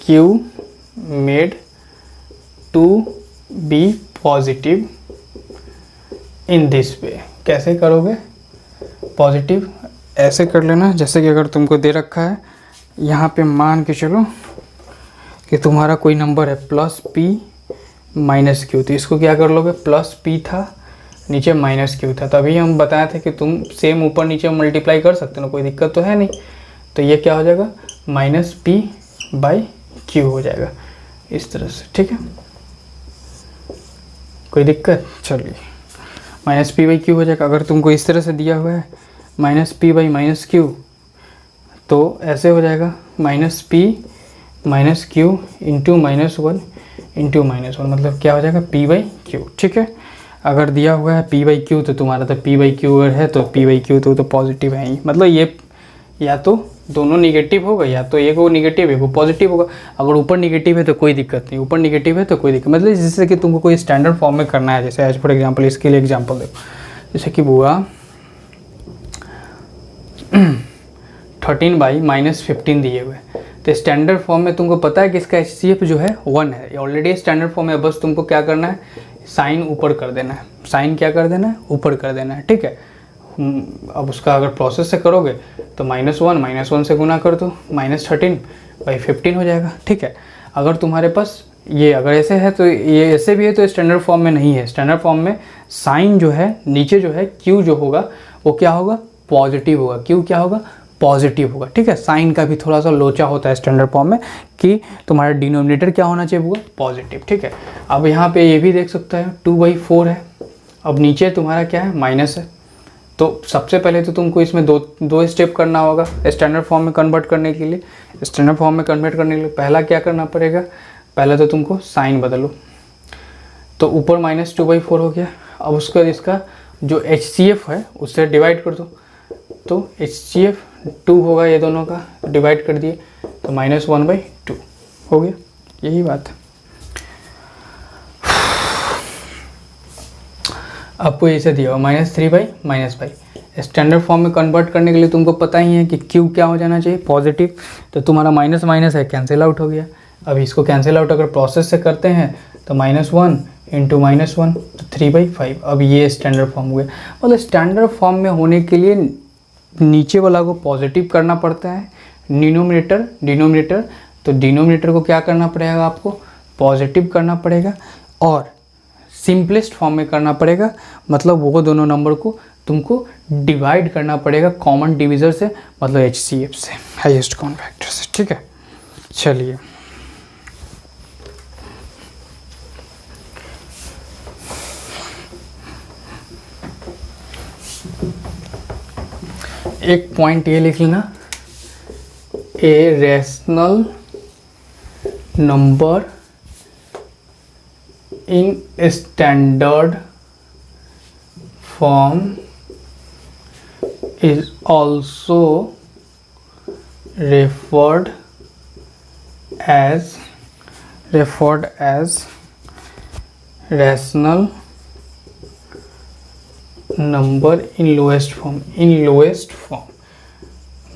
Q made to be positive in this way. कैसे करोगे पॉजिटिव, ऐसे कर लेना, जैसे कि अगर तुमको दे रखा है यहाँ पे, मान के चलो कि तुम्हारा कोई नंबर है +p -q, तो इसको क्या कर लोगे, +p था, नीचे -q था। तभी हम बताए थे कि तुम सेम ऊपर नीचे मल्टीप्लाई कर सकते हो ना, कोई दिक्कत तो है नहीं। तो ये क्या हो जाएगा, माइनस पी बाई क्यू हो जाएगा इस तरह से, ठीक है। कोई दिक्कत? चलिए, माइनस पी बाई क्यू हो जाएगा। अगर तुमको इस तरह से दिया हुआ है minus p by minus Q, तो ऐसे हो जाएगा minus p minus Q into -1 into -1, मतलब क्या हो जाएगा, पी बाई क्यू, ठीक है। अगर दिया हुआ है पी बाई क्यू तो तुम्हारा तो पी बाई क्यू अगर है तो पी बाई क्यू तो पॉजिटिव है ही, मतलब ये या तो दोनों निगेटिव होगा या तो एक वो निगेटिव है वो पॉजिटिव होगा। अगर ऊपर निगेटिव है तो कोई दिक्कत नहीं, ऊपर निगेटिव है तो कोई दिक्कत, मतलब जैसे कि तुमको कोई स्टैंडर्ड फॉर्म में करना है, जैसे एज फॉर एग्जांपल, इसके लिए एग्जांपल देखो, जैसे कि बुआ 13 बाई -15 दिए हुए, तो स्टैंडर्ड फॉर्म में तुमको पता है कि इसका HCF जो है 1 है, ऑलरेडी स्टैंडर्ड फॉर्म है, बस तुमको क्या करना है, साइन ऊपर कर देना है, साइन क्या कर देना है, ऊपर कर देना है, ठीक है। अब उसका अगर प्रोसेस से करोगे तो -1 से गुना कर दो, -13/15 हो जाएगा, ठीक है। अगर तुम्हारे पास ये अगर ऐसे है तो ये ऐसे भी है तो स्टैंडर्ड फॉर्म में नहीं है। स्टैंडर्ड फॉर्म में साइन जो है नीचे जो है क्यू जो होगा वो क्या होगा, पॉजिटिव होगा, क्यू क्या होगा, पॉजिटिव होगा, ठीक है। साइन का भी थोड़ा सा लोचा होता है स्टैंडर्ड फॉर्म में कि तुम्हारा डिनोमिनेटर क्या होना चाहिए, वो पॉजिटिव, ठीक है। अब यहाँ पे ये भी देख सकते हैं 2/4 है, अब नीचे तुम्हारा क्या है, माइनस है, तो सबसे पहले तो तुमको इसमें दो स्टेप करना होगा स्टैंडर्ड फॉर्म में कन्वर्ट करने के लिए। स्टैंडर्ड फॉर्म में कन्वर्ट करने के लिए पहला क्या करना पड़ेगा, पहले तो तुमको साइन बदलो, तो ऊपर -2/4 हो गया। अब उसके बाद इसका जो HCF है उससे डिवाइड कर दो, तो HCF 2 होगा, ये दोनों का डिवाइड कर दिए तो -1/2 हो गया, यही बात है। आपको इसे दिया हुआ -3/-5, स्टैंडर्ड फॉर्म में कन्वर्ट करने के लिए तुमको पता ही है कि क्यू क्या हो जाना चाहिए, पॉजिटिव, तो तुम्हारा माइनस माइनस है, कैंसिल आउट हो गया। अब इसको कैंसिल आउट अगर प्रोसेस से करते हैं तो -1 इंटू -1 तो 3/5। अब ये स्टैंडर्ड फॉर्म हो गया, मतलब स्टैंडर्ड फॉर्म में होने के लिए नीचे वाला को पॉजिटिव करना पड़ता है, डिनोमिनेटर, तो डिनोमिनेटर को क्या करना पड़ेगा, आपको पॉजिटिव करना पड़ेगा, और सिंपलेस्ट फॉर्म में करना पड़ेगा, मतलब वो दोनों नंबर को तुमको डिवाइड करना पड़ेगा कॉमन डिविजर से, मतलब HCF से, हाईएस्ट कॉमन फैक्टर से, ठीक है। चलिए, एक पॉइंट ये लिख लेना, ए rational number in standard form is also referred as rational number in lowest form।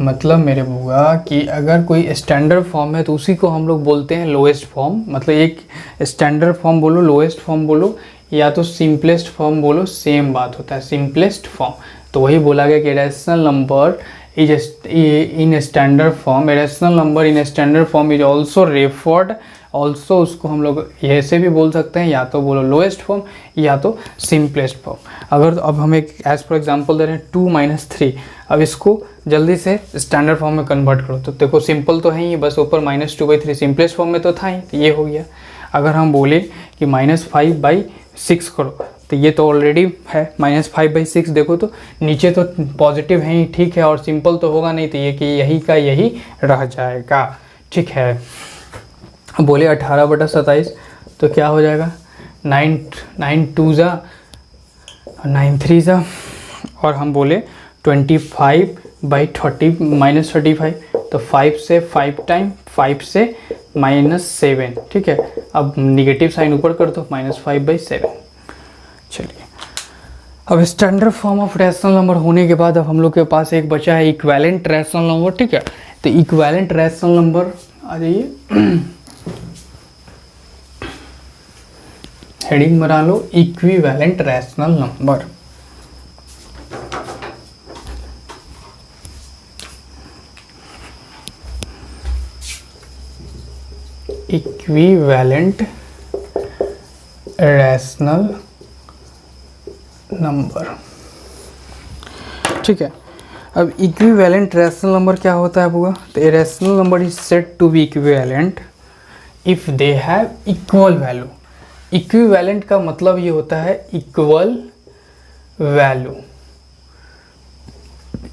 मतलब मेरे बुआ कि अगर कोई स्टैंडर्ड फॉर्म है तो उसी को हम लोग बोलते हैं लोएस्ट फॉर्म, मतलब एक स्टैंडर्ड फॉर्म बोलो, लोएस्ट फॉर्म बोलो, या तो सिंपलेस्ट फॉर्म बोलो, सेम बात होता है, सिंपलेस्ट फॉर्म। तो वही बोला गया कि rational number is in standard form, rational number in standard form is also referred, also उसको हम लोग ऐसे भी बोल सकते हैं, या तो बोलो लोएस्ट फॉर्म या तो सिंपलेस्ट फॉर्म। अगर अब हम एक एज फॉर एग्जांपल दे रहे हैं 2 - 3, अब इसको जल्दी से स्टैंडर्ड फॉर्म में कन्वर्ट करो, तो देखो सिंपल तो है ही, बस ऊपर -2/3 सिंपलेस्ट फॉर्म में तो था ही, तो ये हो गया। अगर हम बोले कि -5/6 करो तो ये तो ऑलरेडी है -5/6, देखो तो नीचे तो पॉजिटिव है ही, ठीक है, और सिंपल तो होगा नहीं, तो ये कि यही का यही रह जाएगा, ठीक है। बोले 18/27 तो क्या हो जाएगा, 9 2 जा 9 3 जा, और हम बोले 25/30 -35, तो 5 से 5 टाइम 5 से -7, ठीक है। अब निगेटिव साइन ऊपर कर दो, -5/7। चलिए, अब standard form of rational number होने के बाद अब हम लोग के पास एक बचा है इक्विवेलेंट रैशनल नंबर, ठीक है। तो इक्विवेलेंट रैशनल नंबर आ जाइए, हेडिंग बना लो equivalent rational number. Equivalent rational number, ठीक है। अब इक्विवेलेंट रैशनल नंबर क्या होता है बुआ? तो a rational number is said to be equivalent if they have equal value. Equivalent का मतलब ये होता है इक्वल वैल्यू।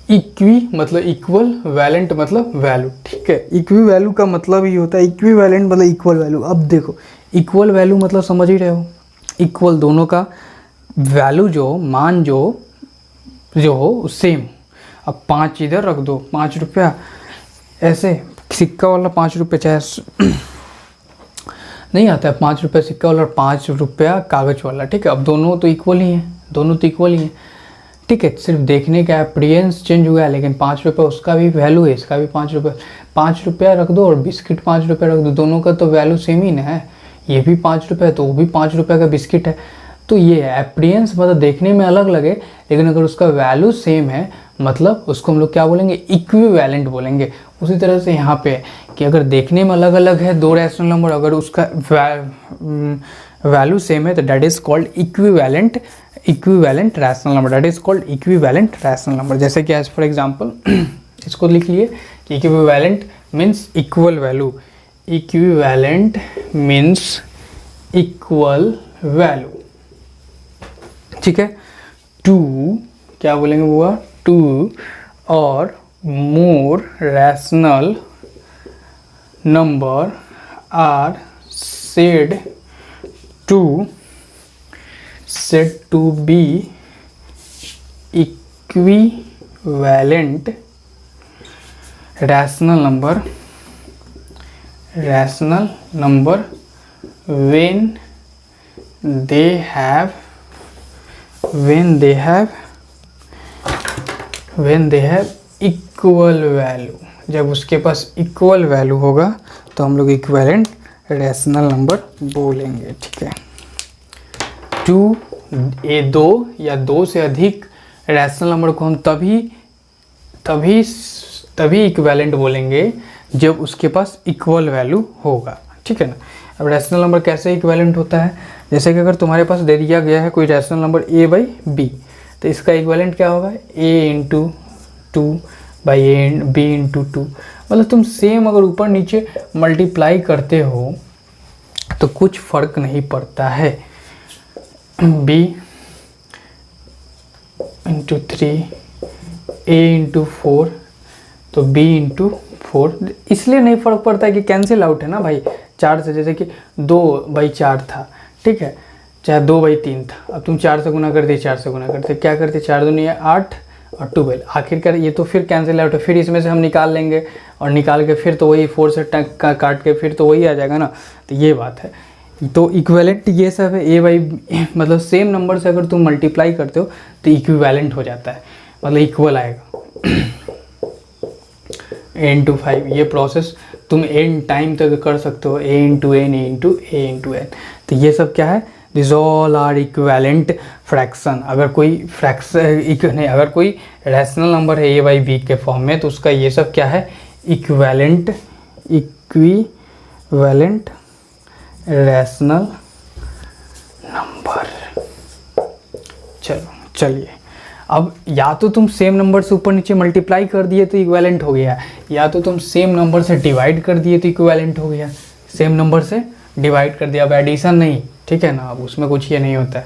इक्वी मतलब इक्वल, वैलेंट मतलब वैल्यू, ठीक है। इक्वी वैल्यू का मतलब ये होता है, इक्विवेलेंट मतलब इक्वल वैल्यू। अब देखो इक्वल वैल्यू मतलब समझ ही रहे हो, इक्वल दोनों का वैल्यू जो मान जो हो सेम। अब 5 इधर रख दो, 5 रुपया ऐसे सिक्का वाला 5 रुपये, चाहे नहीं आता है 5 रुपये सिक्का वाला और 5 रुपया कागज़ वाला, ठीक है। अब दोनों तो इक्वल ही हैं, दोनों तो इक्वल ही हैं, ठीक है। सिर्फ देखने का एप्रियंस चेंज हुआ है, लेकिन 5 रुपये उसका भी वैल्यू है, इसका भी 5 रुपये। 5 रुपया रख दो और बिस्किट 5 रुपये रख दो, दोनों का तो वैल्यू सेम ही ना है। ये भी 5 रुपये है तो वो भी 5 रुपये का बिस्किट है। तो ये एप्रियंस मतलब देखने में अलग लगे, लेकिन अगर उसका वैल्यू सेम है मतलब उसको हम लोग क्या बोलेंगे? इक्विवेलेंट बोलेंगे। उसी तरह से यहाँ पे कि अगर देखने में अलग अलग है दो रैशनल नंबर, अगर उसका वैल्यू सेम है तो that is called equivalent rational number, that is called equivalent rational number. जैसे कि एज फॉर एग्जांपल इसको लिख लिए कि equivalent means equal value, equivalent means equal value, ठीक है। टू क्या बोलेंगे बुआ? टू और more rational number are said to be equivalent rational number when they have equal value. जब उसके पास इक्वल वैल्यू होगा तो हम लोग इक्विवेलेंट रैशनल नंबर बोलेंगे, ठीक है। दो या दो से अधिक रैशनल नंबर को हम तभी इक्विवेलेंट बोलेंगे जब उसके पास इक्वल वैल्यू होगा, ठीक है ना। अब रैशनल नंबर कैसे इक्विवेलेंट होता है? जैसे कि अगर तुम्हारे पास दे दिया गया है कोई rational number a by b, तो इसका इक्विवेलेंट क्या होगा? a into 2 by b into 2। मतलब तुम सेम अगर ऊपर नीचे मल्टीप्लाई करते हो तो कुछ फर्क नहीं पड़ता है। b इंटू 3, a इंटू 4 तो b इंटू 4, इसलिए नहीं फर्क पड़ता है कि कैंसिल आउट है ना भाई 4 से। जैसे कि 2/4 था, ठीक है, चाहे 2/3 था, अब तुम 4 से गुना करते 4 से गुना करते, क्या करते? 4 दूनी 8 और 12, आखिरकार ये तो फिर कैंसिल आउट है। फिर इसमें से हम निकाल लेंगे और निकाल के फिर तो वही 4 से काट के फिर तो वही आ जाएगा ना। तो ये बात है। तो इक्विवेलेंट ये सब है। a बाई मतलब सेम नंबर से अगर तुम मल्टीप्लाई करते हो तो इक्विवेलेंट हो जाता है, मतलब इक्वल आएगा। a इंटू 5 ये प्रोसेस तुम n टाइम तक कर सकते हो, a into n, a into n। तो ये सब क्या है? This all are equivalent fraction. अगर कोई अगर कोई रैशनल नंबर है a बाई बी के फॉर्म में तो उसका ये सब क्या है? Equivalent rational number. चलिए अब या तो तुम सेम नंबर से ऊपर नीचे मल्टीप्लाई कर दिए तो इक्विवेलेंट हो गया, या तो तुम सेम नंबर से डिवाइड कर दिए तो इक्विवेलेंट हो गया। सेम नंबर से डिवाइड कर दिया, अब एडिशन नहीं, ठीक है ना, अब उसमें कुछ ये नहीं होता है।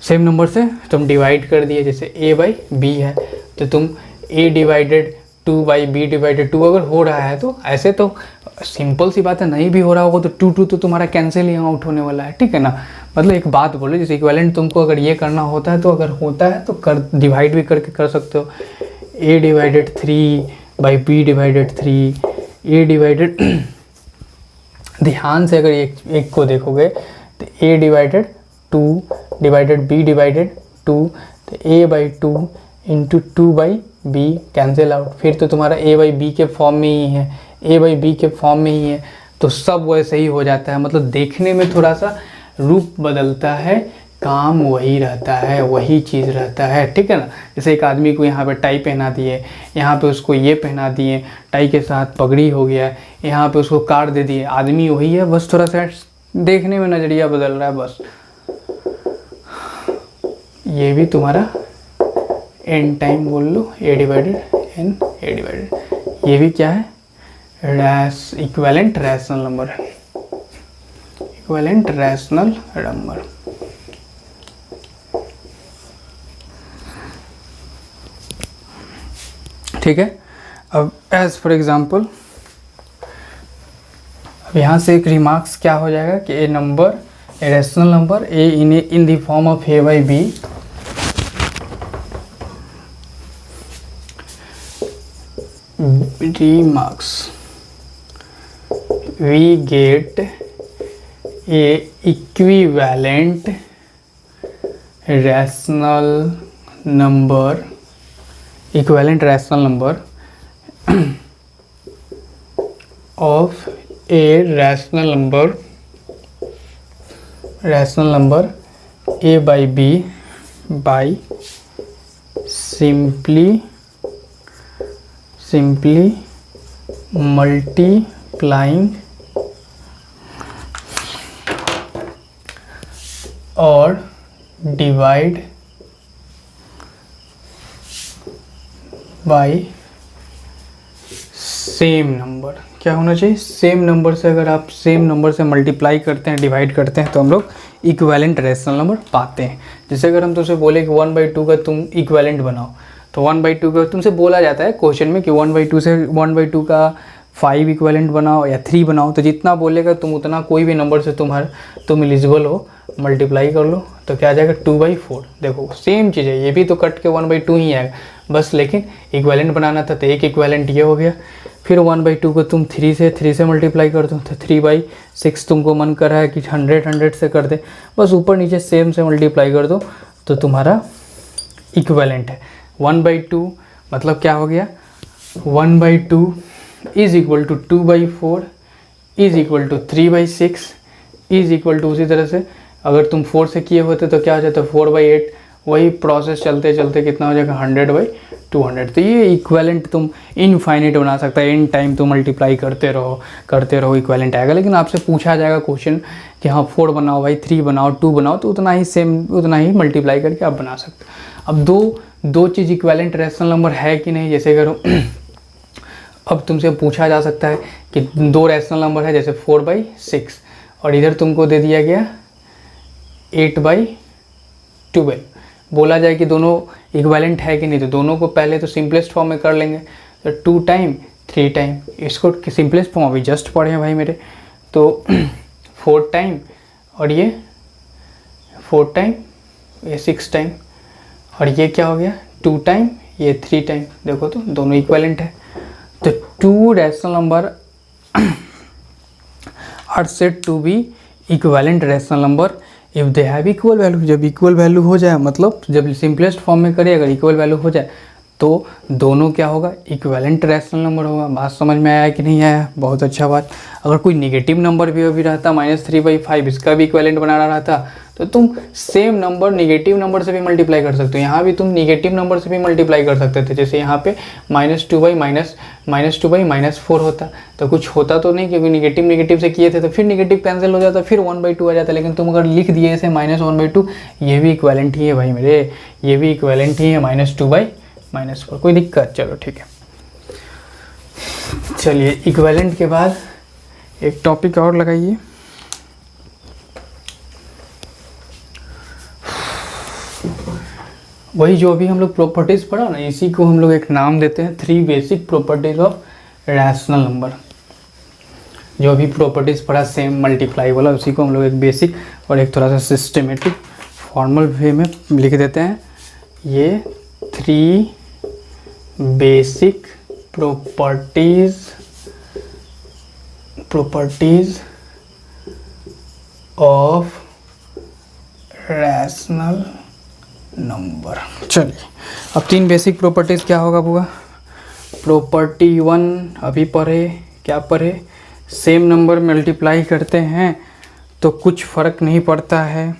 सेम नंबर से तुम डिवाइड कर दिए, जैसे a बाई बी है तो तुम a divided 2 by b divided 2 अगर हो रहा है तो ऐसे तो सिंपल सी बात है। नहीं भी हो रहा होगा तो 2 तो तुम्हारा कैंसिल ही आउट होने वाला है, ठीक है ना। मतलब एक बात बोलो, जैसे इक्विवेलेंट तुमको अगर ये करना होता है तो अगर होता है तो डिवाइड भी करके कर सकते हो। a divided 3 by b divided 3, a divided ध्यान से अगर एक को देखोगे तो a divided 2 divided b divided 2, तो a by 2 into 2 by b cancel out. फिर तो तुम्हारा a बाई बी के फॉर्म में ही है, a बाई बी के फॉर्म में ही है, तो सब वैसे ही हो जाता है। मतलब देखने में थोड़ा सा रूप बदलता है, काम वही रहता है, वही चीज़ रहता है, ठीक है ना। जैसे एक आदमी को यहाँ पे टाई पहना दिए, यहाँ पे उसको ये पहना दिए, टाई के साथ पगड़ी हो गया, यहाँ पे उसको कार दे दिए, आदमी वही है, बस थोड़ा सा देखने में नज़रिया बदल रहा है बस। ये भी तुम्हारा n टाइम बोल लो a divided n a divided, ये भी क्या है, इक्विवेलेंट रैशनल नंबर है, इक्विवेलेंट रैशनल नंबर। ठीक है। अब एज फॉर एग्जाम्पल, अब यहाँ से एक रिमार्क्स क्या हो जाएगा कि a number, a rational number a in the form of a by b remarks we get a equivalent rational number, equivalent rational number of a rational number a by b by simply multiplying और divide by same number. क्या होना चाहिए, same number से, अगर आप same number से multiply करते हैं, डिवाइड करते हैं, तो हम लोग इक्विवेलेंट रैशनल नंबर पाते हैं। जैसे अगर हम तुमसे बोले कि 1/2 का तुम इक्विवेलेंट बनाओ, तो 1/2 का तुमसे बोला जाता है क्वेश्चन में कि 1/2 से 1/2 का 5 इक्विवेलेंट बनाओ या 3 बनाओ, तो जितना बोलेगा तुम उतना कोई भी नंबर से तुम एलिजिबल हो, मल्टीप्लाई कर लो, तो क्या आ जाएगा 2/4। देखो सेम चीज़ है, ये भी तो कट के 1/2 ही आएगा बस, लेकिन इक्विवेलेंट बनाना था तो एक इक्विवेलेंट ये हो गया। फिर 1/2 को तुम 3 से मल्टीप्लाई कर दो, तो 3/6 तुमको मन कर रहा है कि 100 से कर दे, बस ऊपर नीचे सेम से मल्टीप्लाई कर दो, तो तुम्हारा इक्विवेलेंट है। 1/2 मतलब क्या हो गया, 1/2 is equal to 2/4 is equal to 3/6 is equal to, उसी तरह से अगर तुम 4 से किए होते तो क्या हो जाता, 4/8, वही प्रोसेस चलते चलते कितना हो जाएगा 100/200। तो ये इक्विवेलेंट तुम इनफाइनाइट बना सकता है, इन टाइम तुम मल्टीप्लाई करते रहो इक्विवेलेंट आएगा। लेकिन आपसे पूछा जाएगा क्वेश्चन कि हाँ 4 बनाओ भाई, 3 बनाओ, 2 बनाओ, तो उतना ही मल्टीप्लाई करके आप बना सकते हो। अब दो चीज़ इक्विवेलेंट रैशनल नंबर है कि नहीं, जैसे करो अब तुमसे पूछा जा सकता है कि 2 रैशनल नंबर है, जैसे 4/6 और इधर तुमको दे दिया गया 8/12, बोला जाए कि दोनों इक्विवेलेंट है कि नहीं, तो दोनों को पहले तो सिंपलेस्ट फॉर्म में कर लेंगे, तो 2 टाइम 3 टाइम, इसको सिंपलेस्ट फॉर्म अभी जस्ट पढ़े हैं भाई मेरे, तो 4 टाइम और ये 4 टाइम, ये 6 टाइम, और ये क्या हो गया 2 टाइम, ये 3 टाइम। देखो तो दोनों इक्विवेलेंट है। तो 2 rational number are said to be equivalent rational number if they have equal value. जब इक्वल वैल्यू हो जाए, मतलब जब सिंपलेस्ट फॉर्म में करें, अगर इक्वल वैल्यू हो जाए तो दोनों क्या होगा, इक्विवेलेंट रैशनल नंबर होगा। बात समझ में आया कि नहीं आया, बहुत अच्छा बात। अगर कोई निगेटिव नंबर भी रहता, -3/5, इसका भी इक्विवेलेंट बनाना रहता, तो तुम सेम नंबर निगेटिव नंबर से भी मल्टीप्लाई कर सकते हो। यहाँ भी तुम निगेटिव नंबर से भी मल्टीप्लाई कर सकते थे, जैसे यहाँ पे -2/-4 होता, तो कुछ होता तो नहीं, क्योंकि निगेटिव से किए थे, तो फिर निगेटिव कैंसिल हो जाता, फिर 1/2 आ जाता। लेकिन तुम अगर लिख दिए ऐसे -1/2, ये भी इक्विवेलेंट ही है भाई मेरे, ये भी इक्विवेलेंट ही है -2/-4, कोई दिक्कत। चलो ठीक है, चलिए इक्विवेलेंट के बाद एक टॉपिक और लगाइए, वही जो अभी हम लोग प्रॉपर्टीज़ पढ़ा ना, इसी को हम लोग एक नाम देते हैं 3 basic properties of rational number. जो अभी प्रॉपर्टीज़ पढ़ा सेम मल्टीप्लाई वाला, उसी को हम लोग एक बेसिक और एक थोड़ा सा सिस्टमेटिक फॉर्मल वे में लिख देते हैं। ये 3 basic properties of rational number. चलिए अब 3 बेसिक प्रॉपर्टीज़ क्या होगा बुआ। प्रॉपर्टी 1 अभी पढ़े, क्या पढ़े, सेम नंबर मल्टीप्लाई करते हैं तो कुछ फ़र्क नहीं पड़ता है।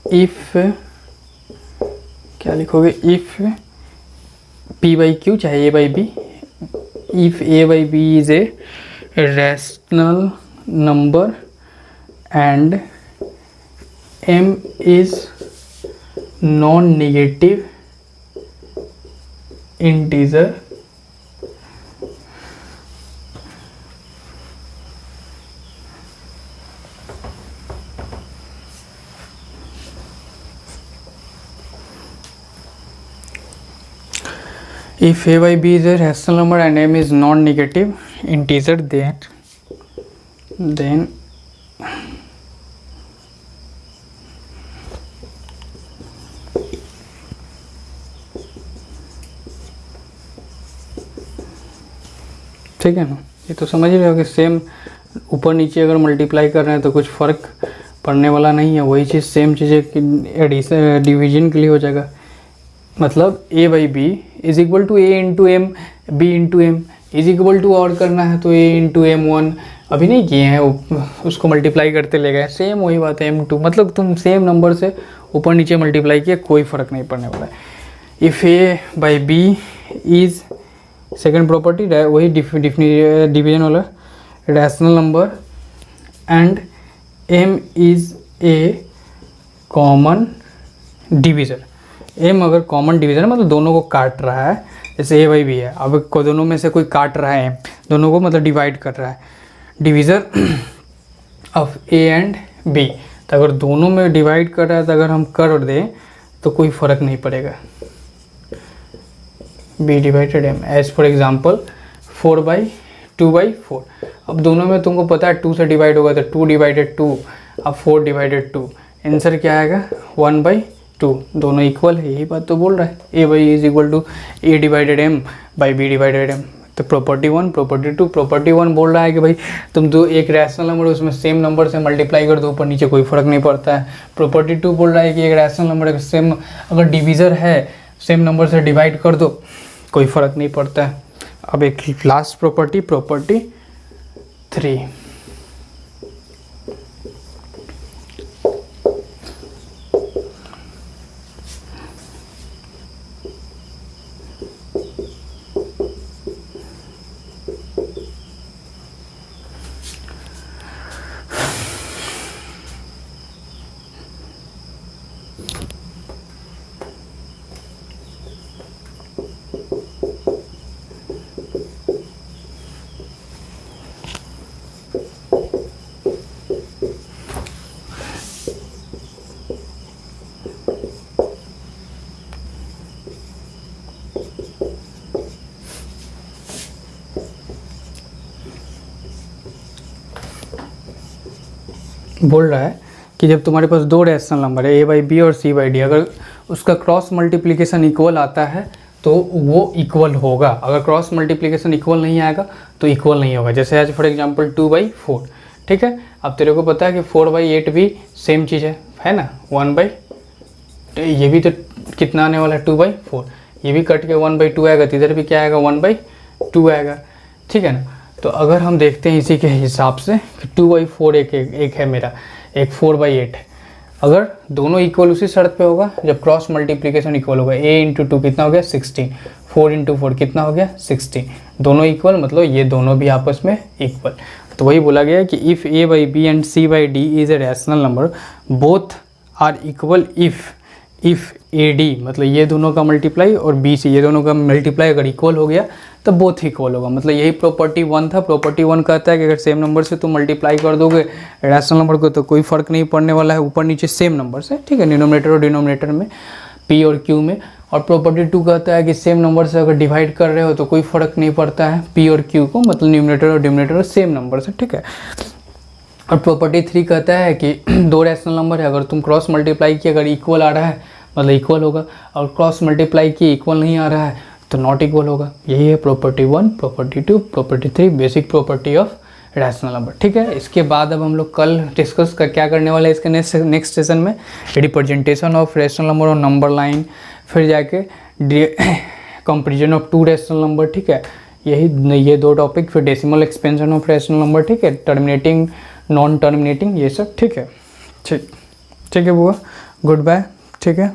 इफ़ क्या लिखोगे, इफ़ P/Q चाहे A/B, if A/B is a rational number and M is non negative integer if a by b is a rational number and m is non-negative integer, then ठीक है ना। ये तो समझ ही रहे हो कि सेम ऊपर नीचे अगर मल्टीप्लाई कर रहे हैं तो कुछ फ़र्क पड़ने वाला नहीं है, वही चीज़ सेम चीज़ें एडिशन डिवीजन के लिए हो जाएगा। मतलब a by b is equal to a into m, b into m is equal to और करना है तो a इंटू एम वन अभी नहीं किए हैं, उसको मल्टीप्लाई करते ले गए, सेम वही बात है m2। मतलब तुम सेम नंबर से ऊपर नीचे मल्टीप्लाई किया, कोई फ़र्क नहीं पड़ने वाला है। If a by b is second property वही डिवीजन वाला rational number and m is a common divisor. m अगर कॉमन डिवीज़न है मतलब दोनों को काट रहा है, जैसे a बाई बी है, अब दोनों में से कोई काट रहा है m, दोनों को मतलब डिवाइड कर रहा है, divisor of a and b। तो अगर दोनों में डिवाइड कर रहा है तो अगर हम कर दें तो कोई फ़र्क नहीं पड़ेगा। b divided m as for example 2/4। अब दोनों में तुमको पता है 2 से डिवाइड होगा तो 2 डिवाइडेड 2, अब 4 डिवाइडेड 2, आंसर क्या आएगा 1/2। दोनों इक्वल है, यही बात तो बोल रहा है। a by is equal to a divided m by b divided m। तो प्रॉपर्टी 1 प्रॉपर्टी 2, प्रॉपर्टी 1 बोल रहा है कि भाई तुम दो एक रैशनल नंबर उसमें सेम नंबर से मल्टीप्लाई कर दो, ऊपर नीचे कोई फ़र्क नहीं पड़ता है। प्रॉपर्टी 2 बोल रहा है कि एक रैशनल नंबर सेम अगर डिवीज़र है सेम नंबर से डिवाइड कर दो, कोई फ़र्क नहीं पड़ता है। अब एक लास्ट प्रॉपर्टी, प्रॉपर्टी 3। बोल रहा है कि जब तुम्हारे पास दो रैशनल नंबर है a बाई बी और c बाई डी, अगर उसका क्रॉस मल्टीप्लिकेशन इक्वल आता है तो वो इक्वल होगा, अगर क्रॉस मल्टीप्लिकेशन इक्वल नहीं आएगा तो इक्वल नहीं होगा। जैसे आज फॉर एग्जांपल 2/4, ठीक है। अब तेरे को पता है कि 4/8 भी सेम चीज़ है ना, 1/, ये भी तो कितना आने वाला है 2/4, ये भी कट के 1/2 आएगा, तो इधर भी क्या आएगा 1/2 आएगा, ठीक है ना। तो अगर हम देखते हैं इसी के हिसाब से 2/4 एक है मेरा, एक 4/8 है, अगर दोनों इक्वल उसी शर्त पे होगा जब क्रॉस मल्टीप्लिकेशन इक्वल होगा। a इंटू 2 कितना हो गया 16, 4 इंटू 4 कितना हो गया 60, दोनों इक्वल मतलब ये दोनों भी आपस में इक्वल। तो वही बोला गया कि if a by b and c by d is a rational number both are equal if a d, मतलब ये दोनों का मल्टीप्लाई और बी सी ये दोनों का मल्टीप्लाई अगर इक्वल हो गया तो बोथ इक्वल होगा। मतलब यही प्रॉपर्टी 1 था। प्रॉपर्टी 1 कहता है कि अगर सेम नंबर से तुम मल्टीप्लाई कर दोगे रैशनल नंबर को तो कोई फ़र्क नहीं पड़ने वाला है, ऊपर नीचे सेम नंबर से, ठीक है, डिनोमिनेटर और डिनोमिनेटर में, p और q में। और प्रॉपर्टी 2 कहता है कि सेम नंबर से अगर डिवाइड कर रहे हो तो कोई फ़र्क नहीं पड़ता है p और q को, मतलब न्यूमिनेटर और डिनोमिनेटर सेम नंबर से, ठीक है। और प्रॉपर्टी 3 कहता है कि दो रैशनल नंबर है, अगर तुम क्रॉस मल्टीप्लाई किए अगर इक्वल आ रहा है मतलब इक्वल होगा, और क्रॉस मल्टीप्लाई किए इक्वल नहीं आ रहा है तो नॉट इक्वल होगा। यही है property 1, property 2, property 3, basic property of rational number, ठीक है। इसके बाद अब हम लोग कल डिस्कस क्या करने वाले हैं इसके नेक्स्ट सेशन में, रिप्रेजेंटेशन ऑफ रैशनल नंबर और नंबर लाइन, फिर जाके comparison of to rational number, ठीक है। ये दो टॉपिक, फिर decimal expansion of rational number, ठीक है, टर्मिनेटिंग नॉन टर्मिनेटिंग, ये सब, ठीक है। ठीक है बुआ, गुड बाय, ठीक है।